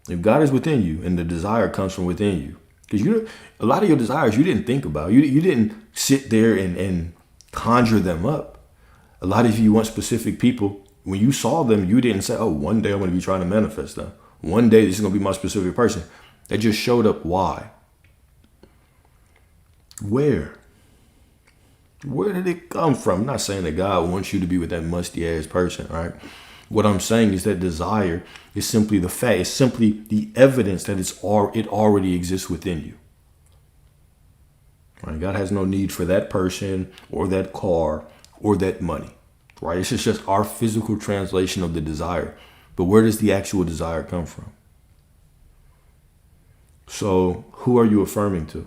If God is within you and the desire comes from within you, because a lot of your desires you didn't think about. You didn't sit there and conjure them up. A lot of you want specific people. When you saw them, you didn't say, oh, one day I'm going to be trying to manifest them. One day this is going to be my specific person. They just showed up. Why? Where did it come from? I'm not saying that God wants you to be with that musty ass person, right? What I'm saying is that desire is simply the fact. It's simply the evidence that it already exists within you. Right? God has no need for that person or that car or that money. Right? It's just our physical translation of the desire. But where does the actual desire come from? So who are you affirming to?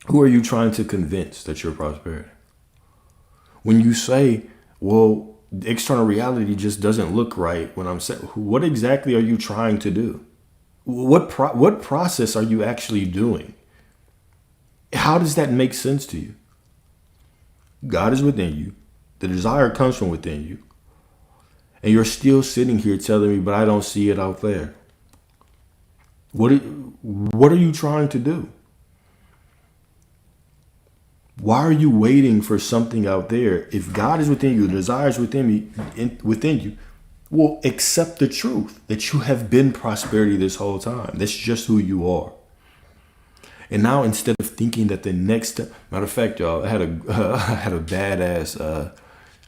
Who are you trying to convince that you're prosperity? When you say, well, the external reality just doesn't look right when I'm saying, what exactly are you trying to do? What process are you actually doing? How does that make sense to you? God is within you. The desire comes from within you. And you're still sitting here telling me, but I don't see it out there. What are you trying to do? Why are you waiting for something out there? If God is within you, the desire is within you, well, accept the truth that you have been prosperity this whole time. That's just who you are. And now instead of thinking that the next step, matter of fact, y'all, I had a badass,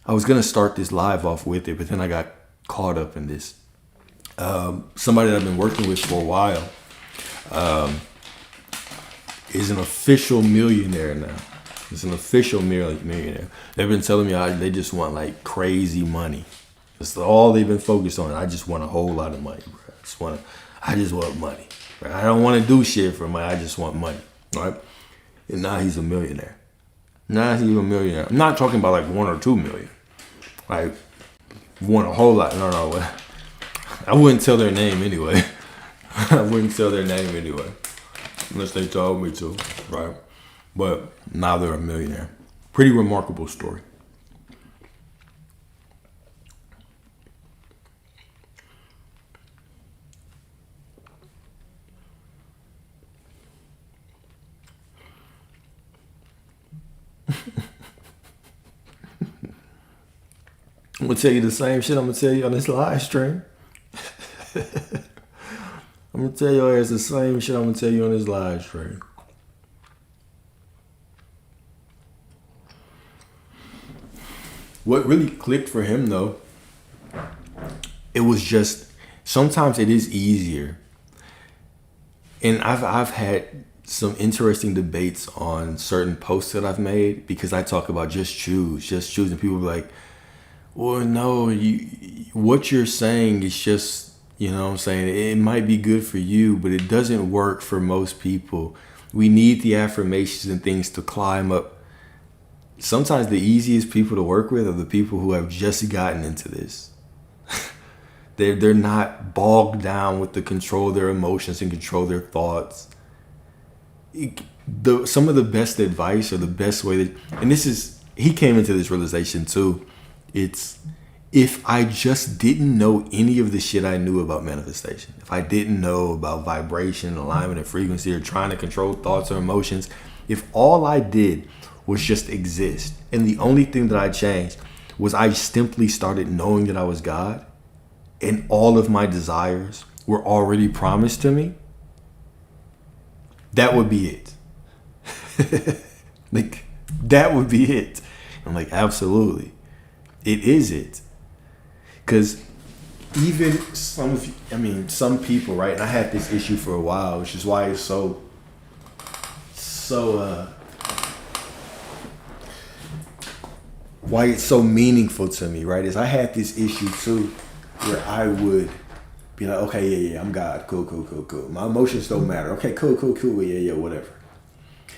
I was going to start this live off with it, but then I got caught up in this. Somebody that I've been working with for a while is an official millionaire now. It's an official millionaire. They've been telling me they just want like crazy money. That's all they've been focused on. I just want a whole lot of money, bro. I just want money. Right? I don't want to do shit for money. I just want money. Right? And now he's a millionaire. I'm not talking about like 1 or 2 million. Like, want a whole lot. No. I wouldn't tell their name anyway. Unless they told me to. Right? But now they're a millionaire. Pretty remarkable story. I'm going to tell you the same shit I'm going to tell you on this live stream. I'm going to tell you the same shit I'm going to tell you on this live stream. What really clicked for him, though, it was just, sometimes it is easier. And I've had some interesting debates on certain posts that I've made because I talk about just choose. And people be like, Well, no, what you're saying is just, you know what I'm saying? It might be good for you, but it doesn't work for most people. We need the affirmations and things to climb up. Sometimes the easiest people to work with are the people who have just gotten into this. They're not bogged down with the control their emotions and control their thoughts. Some of the best advice or the best way that, and this is, he came into this realization too. It's, if I just didn't know any of the shit I knew about manifestation, if I didn't know about vibration, alignment, and frequency, or trying to control thoughts or emotions, if all I did was just exist, and the only thing that I changed was I simply started knowing that I was God, and all of my desires were already promised to me, that would be it. Like, that would be it. I'm like, absolutely. It is it. Because even some people, right? And I had this issue for a while, which is why it's why it's so meaningful to me, right? Is I had this issue too, where I would be like, okay, yeah, I'm God, cool. My emotions don't matter. Okay, cool, yeah, whatever.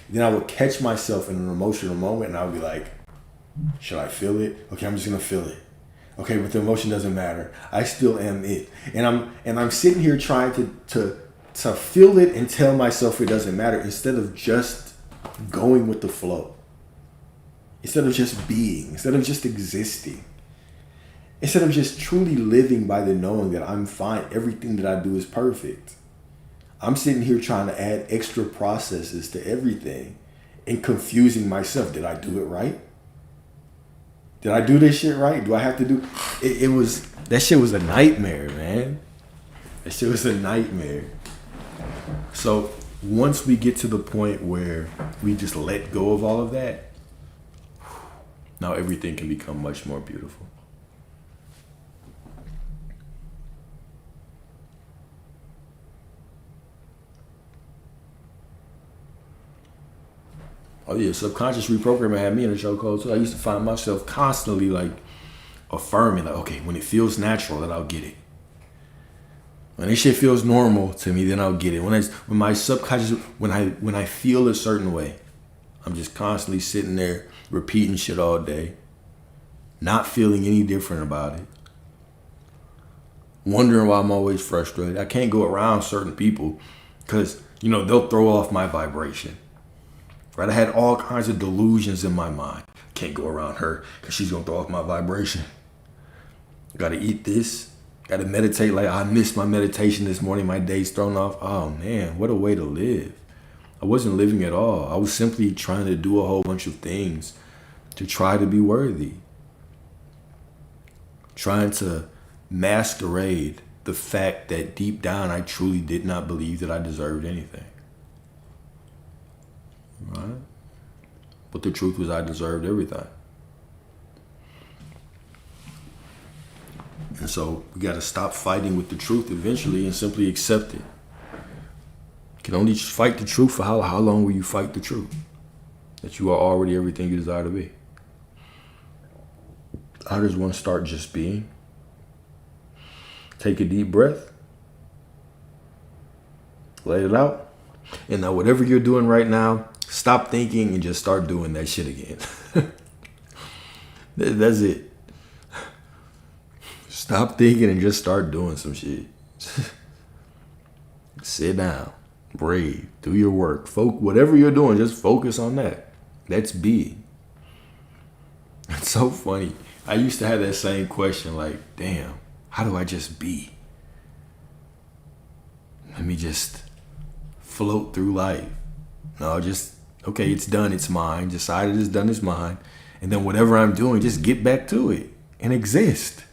Then I would catch myself in an emotional moment, and I would be like, should I feel it? Okay, I'm just gonna feel it. Okay, but the emotion doesn't matter. I still am it, and I'm sitting here trying to feel it and tell myself it doesn't matter, instead of just going with the flow, instead of just being, instead of just existing, instead of just truly living by the knowing that I'm fine. Everything that I do is perfect. I'm sitting here trying to add extra processes to everything and confusing myself. Did I do it right? Did I do this shit right? Do I have to do it? That shit was a nightmare, man. That shit was a nightmare. So once we get to the point where we just let go of all of that, now everything can become much more beautiful. Oh yeah, subconscious reprogramming had me in a chokehold too. I used to find myself constantly like affirming, like, okay, when it feels natural, then I'll get it. When this shit feels normal to me, then I'll get it. When my subconscious, when I feel a certain way, I'm just constantly sitting there repeating shit all day, not feeling any different about it, wondering why I'm always frustrated. I can't go around certain people because, they'll throw off my vibration. Right? I had all kinds of delusions in my mind. Can't go around her because she's going to throw off my vibration. Got to eat this. Got to meditate. Like, I missed my meditation this morning. My day's thrown off. Oh, man, what a way to live. I wasn't living at all. I was simply trying to do a whole bunch of things to try to be worthy. Trying to masquerade the fact that deep down I truly did not believe that I deserved anything. Right? But the truth was I deserved everything. And so we got to stop fighting with the truth eventually and simply accept it. You can only fight the truth for how long will you fight the truth? That you are already everything you desire to be. How does one start just being? Take a deep breath. Let it out. And now whatever you're doing right now, stop thinking and just start doing that shit again. That's it. Stop thinking and just start doing some shit. Sit down, breathe, do your work. Whatever you're doing, just focus on that. That's being. It's so funny. I used to have that same question, like, damn, how do I just be? Let me just float through life. No, just, okay, it's done, it's mine. Decided it's done, it's mine. And then whatever I'm doing, just get back to it and exist.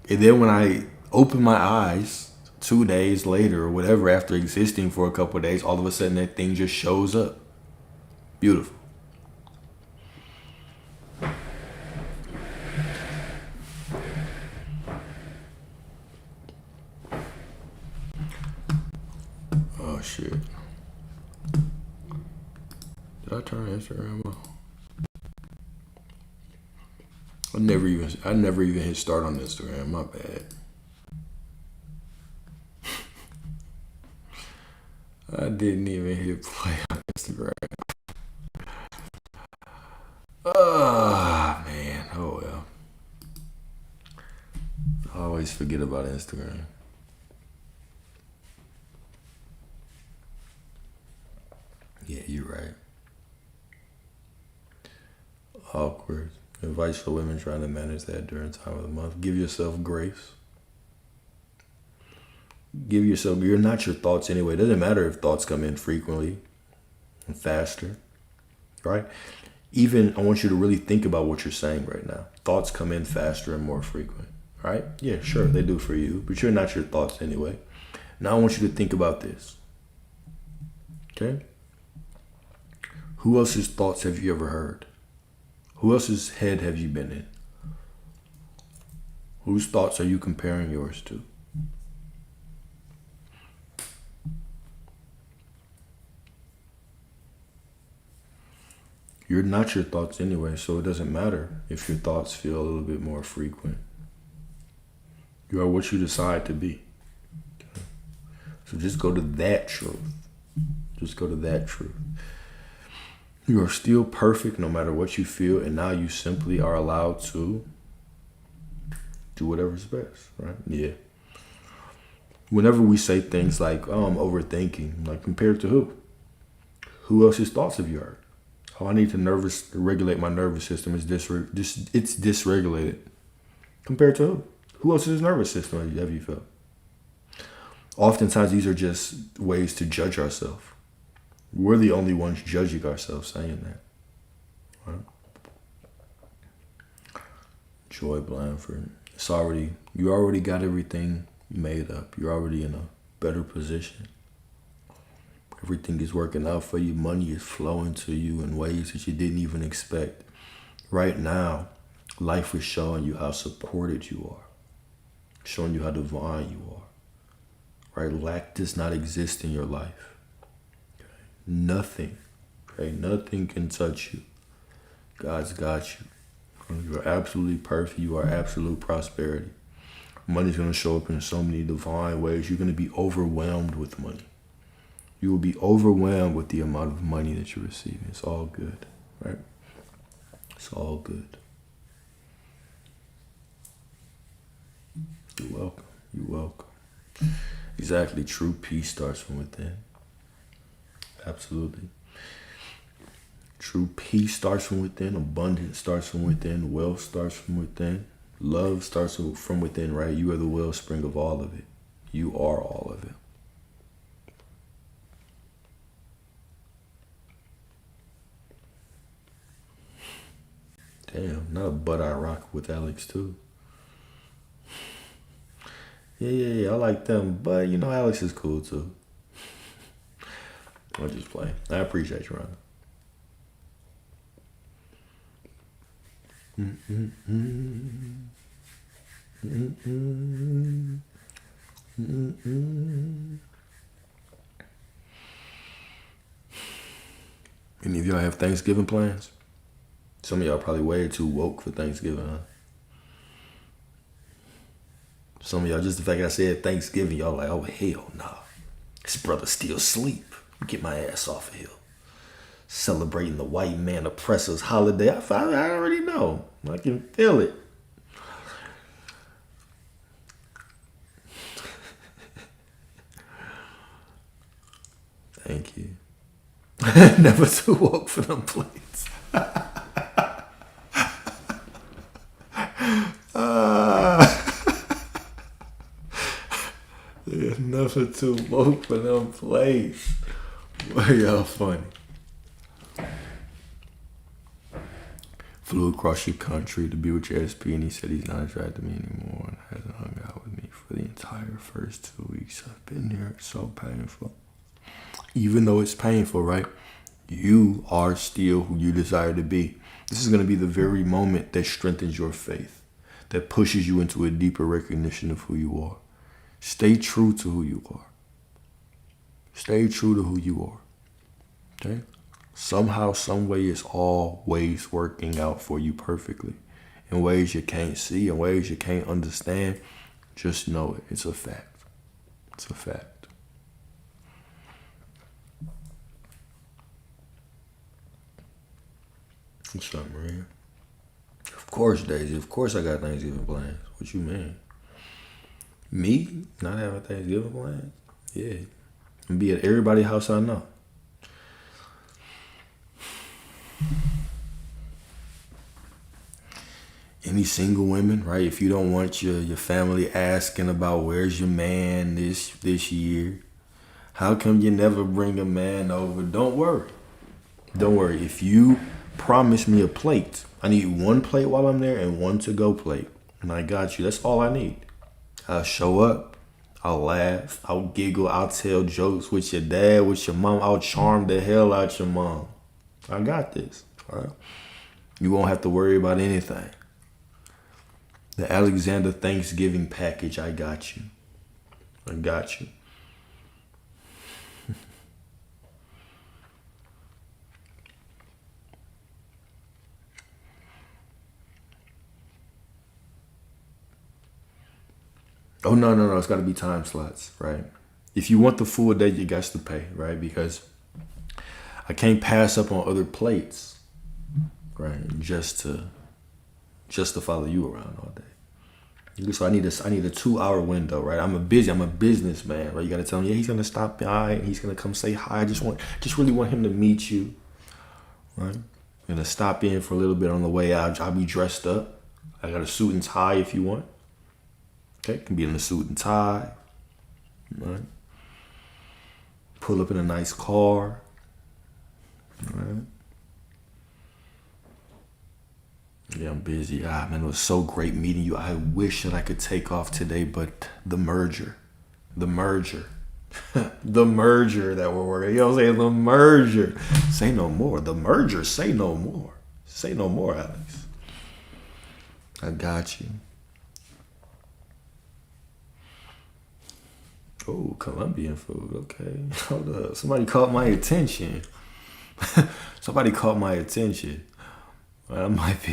And then when I open my eyes 2 days later or whatever, after existing for a couple of days, all of a sudden that thing just shows up. Beautiful. Oh shit. Did I turn Instagram off? I never even hit start on Instagram. My bad. I didn't even hit play on Instagram. Ah, man. Oh well. I always forget about Instagram. Yeah, you're right. Awkward. Advice for women trying to manage that during time of the month. Give yourself grace. You're not your thoughts anyway. It doesn't matter if thoughts come in frequently and faster, right? Even I want you to really think about what you're saying right now. Thoughts come in faster and more frequent, right? Yeah, sure, they do for you, but you're not your thoughts anyway. Now I want you to think about this, okay? Who else's thoughts have you ever heard? Who else's head have you been in? Whose thoughts are you comparing yours to? You're not your thoughts anyway, so it doesn't matter if your thoughts feel a little bit more frequent. You are what you decide to be. Okay? So just go to that truth. Just go to that truth. You are still perfect no matter what you feel, and now you simply are allowed to do whatever's best, right? Yeah. Whenever we say things like, oh, I'm overthinking, like compared to who? Who else's thoughts have you heard? Oh, I need to regulate my nervous system. It's dysregulated. Compared to who? Who else's nervous system have you felt? Oftentimes, these are just ways to judge ourselves. We're the only ones judging ourselves saying that. Right? Joy Blandford. You already got everything made up. You're already in a better position. Everything is working out for you. Money is flowing to you in ways that you didn't even expect. Right now, life is showing you how supported you are. Showing you how divine you are. Right? Lack does not exist in your life. Okay? Nothing. Okay? Nothing can touch you. God's got you. You are absolutely perfect. You are absolute prosperity. Money's going to show up in so many divine ways. You're going to be overwhelmed with money. You will be overwhelmed with the amount of money that you're receiving. It's all good, right? It's all good. You're welcome. You're welcome. Exactly. True peace starts from within. Absolutely. True peace starts from within. Abundance starts from within. Wealth starts from within. Love starts from within, right? You are the wellspring of all of it. You are all of it. Damn, not a butt I rock with Alex too. Yeah, I like them, but Alex is cool too. I'll just play. I appreciate you, Ron. Any of y'all have Thanksgiving plans? Some of y'all probably way too woke for Thanksgiving, huh? Some of y'all, just the fact I said Thanksgiving, y'all like, oh, hell nah. This brother still asleep. Get my ass off of here. Celebrating the white man oppressor's holiday. I already know. I can feel it. Thank you. Never too woke for them plates. There's nothing too woke for them plates. Boy, y'all funny. Flew across your country to be with your SP, and he said he's not attracted to me anymore and hasn't hung out with me for the entire first 2 weeks I've been here. It's so painful. Even though it's painful, right? You are still who you desire to be. This is going to be the very moment that strengthens your faith, that pushes you into a deeper recognition of who you are. Stay true to who you are. Stay true to who you are. Okay? Somehow, some way, it's always working out for you perfectly. in ways you can't see, in ways you can't understand, just know it. It's a fact. It's a fact. What's up, Maria? Of course, Daisy. Of course I got Thanksgiving plans. What you mean? Me? Not having Thanksgiving plans? Yeah. I'm be at everybody's house I know. Any single women, right? If you don't want your family asking about where's your man this year, how come you never bring a man over? Don't worry. Don't worry. If you promise me a plate, I need one plate while I'm there and one to-go plate. And I got you. That's all I need. I'll show up. I'll laugh. I'll giggle. I'll tell jokes with your dad, with your mom. I'll charm the hell out your mom. I got this. All right? You won't have to worry about anything. The Alexander Thanksgiving package, I got you. I got you. Oh, no. It's got to be time slots, right? If you want the full day, you got to pay, right? Because I can't pass up on other plates, right? Just to follow you around all day. So I need a 2-hour window, right? I'm a businessman, right? You got to tell him, yeah, he's gonna stop by and he's gonna come say hi. I just really want him to meet you, right? I'm gonna stop in for a little bit on the way out. I'll be dressed up. I got a suit and tie if you want. Okay, can be in a suit and tie, right? Pull up in a nice car, right? Yeah, I'm busy. Man, it was so great meeting you. I wish that I could take off today, but the merger, the merger that we're working. You know what I'm saying? The merger. Say no more. The merger. Say no more. Say no more, Alex. I got you. Oh, Colombian food. Okay. Hold up. Somebody caught my attention. I might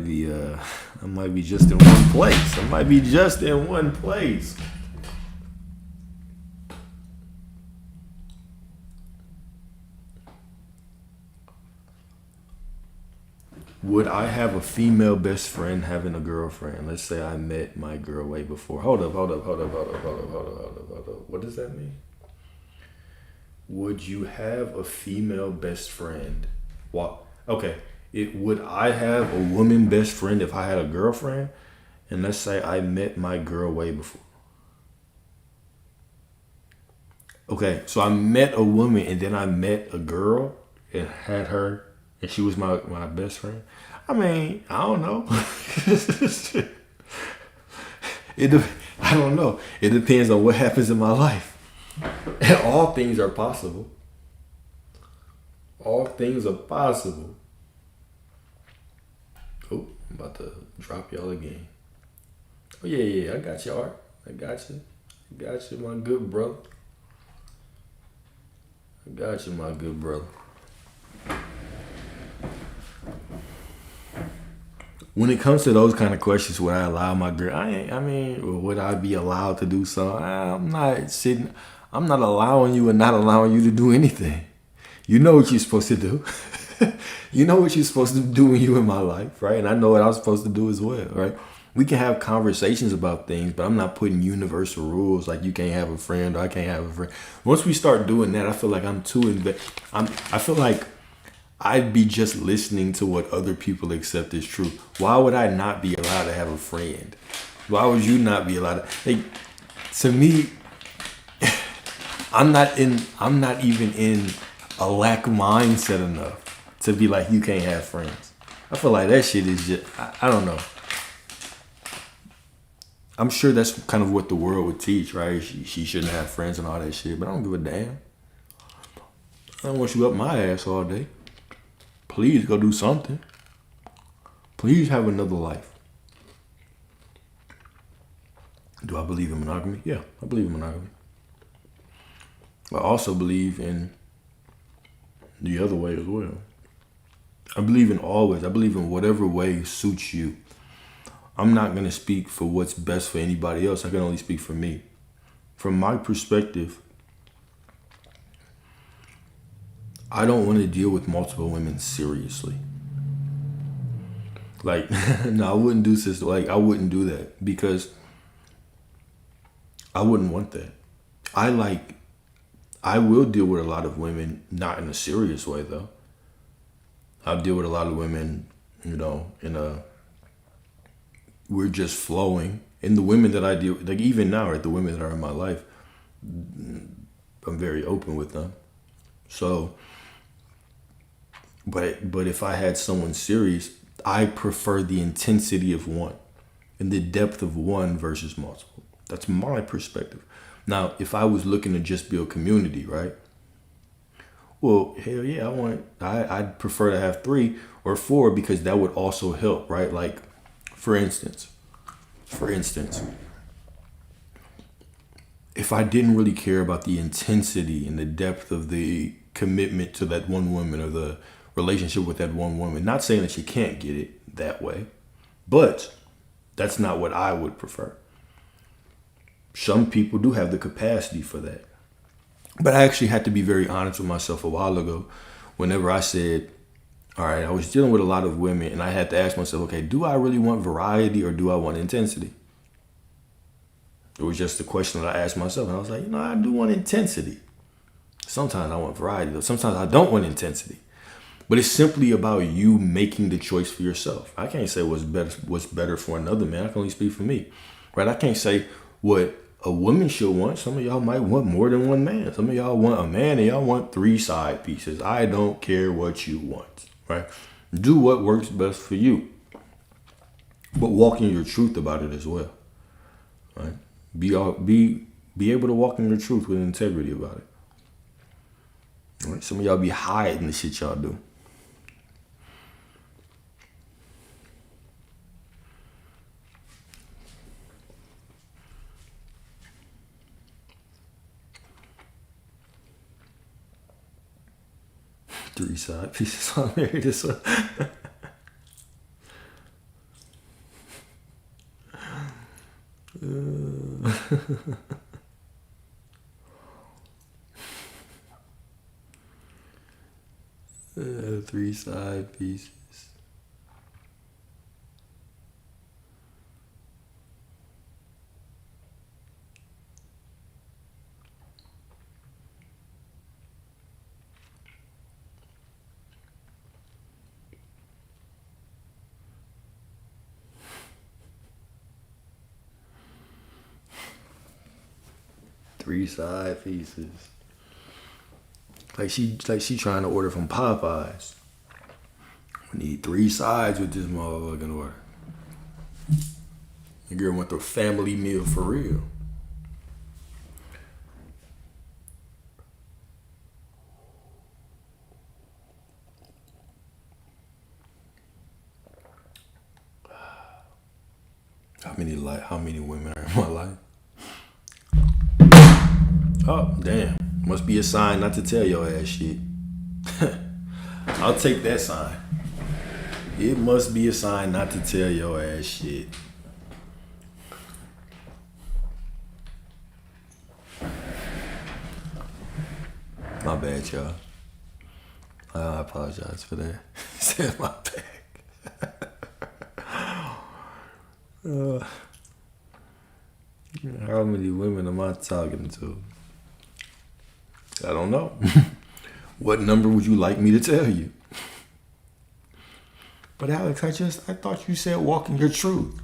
be just in one place. Would I have a female best friend having a girlfriend? Let's say I met my girl way before. Hold up. What does that mean? Would you have a female best friend? What? Okay. Would I have a woman best friend if I had a girlfriend? And let's say I met my girl way before. Okay, so I met a woman and then I met a girl and had her and she was my best friend. I mean, I don't know. I don't know. It depends on what happens in my life. And all things are possible. All things are possible. Oh, I'm about to drop y'all again. Oh, yeah. I got you, Art. I got you, my good brother. When it comes to those kind of questions, would I allow my girl? Would I be allowed to do so? I'm not allowing you and not allowing you to do anything. You know what you're supposed to do. You know what you're supposed to do when you're in my life, right? And I know what I'm supposed to do as well, right? We can have conversations about things, but I'm not putting universal rules like you can't have a friend or I can't have a friend. Once we start doing that, I feel like I'm too invested. I feel like I'd be just listening to what other people accept as true. Why would I not be allowed to have a friend? Why would you not be allowed to? To me, I'm not even in a lack mindset enough to be like, you can't have friends. I feel like that shit is just, I don't know. I'm sure that's kind of what the world would teach, right? She shouldn't have friends and all that shit, but I don't give a damn. I don't want you up my ass all day. Please go do something. Please have another life. Do I believe in monogamy? Yeah, I believe in monogamy. I also believe in the other way as well. I believe in always. I believe in whatever way suits you. I'm not going to speak for what's best for anybody else. I can only speak for me. From my perspective, I don't want to deal with multiple women seriously. Like, no, I wouldn't do sister. Like, I wouldn't do that because I wouldn't want that. I will deal with a lot of women, not in a serious way though. I'll deal with a lot of women, we're just flowing. And the women that I deal with, like even now, right, the women that are in my life, I'm very open with them. So, but if I had someone serious, I prefer the intensity of one and the depth of one versus multiple. That's my perspective. Now, if I was looking to just build community, right? Well, hell yeah, I'd prefer to have 3 or 4 because that would also help, right? Like, for instance, if I didn't really care about the intensity and the depth of the commitment to that one woman or the relationship with that one woman, not saying that you can't get it that way, but that's not what I would prefer. Some people do have the capacity for that. But I actually had to be very honest with myself a while ago whenever I said, all right, I was dealing with a lot of women and I had to ask myself, okay, do I really want variety or do I want intensity? It was just a question that I asked myself. And I was like, I do want intensity. Sometimes I want variety, though. Sometimes I don't want intensity. But it's simply about you making the choice for yourself. I can't say what's better for another man. I can only speak for me, right? I can't say what a woman should want. Some of y'all might want more than one man. Some of y'all want a man and y'all want 3 side pieces. I don't care what you want, right? Do what works best for you. But walk in your truth about it as well, right? Be able to walk in your truth with integrity about it. All right? Some of y'all be hiding the shit y'all do. Three side pieces. I'm married this one. 3 side pieces. Three side pieces. Like she trying to order from Popeyes. We need 3 sides with this motherfucking order. The girl went through family meal for real. How many women are in my life? Oh, damn. Must be a sign not to tell your ass shit. I'll take that sign. It must be a sign not to tell your ass shit. My bad, y'all. I apologize for that. Said my bad. How many women am I talking to? I don't know. What number would you like me to tell you? But Alex, I thought you said walk in your truth.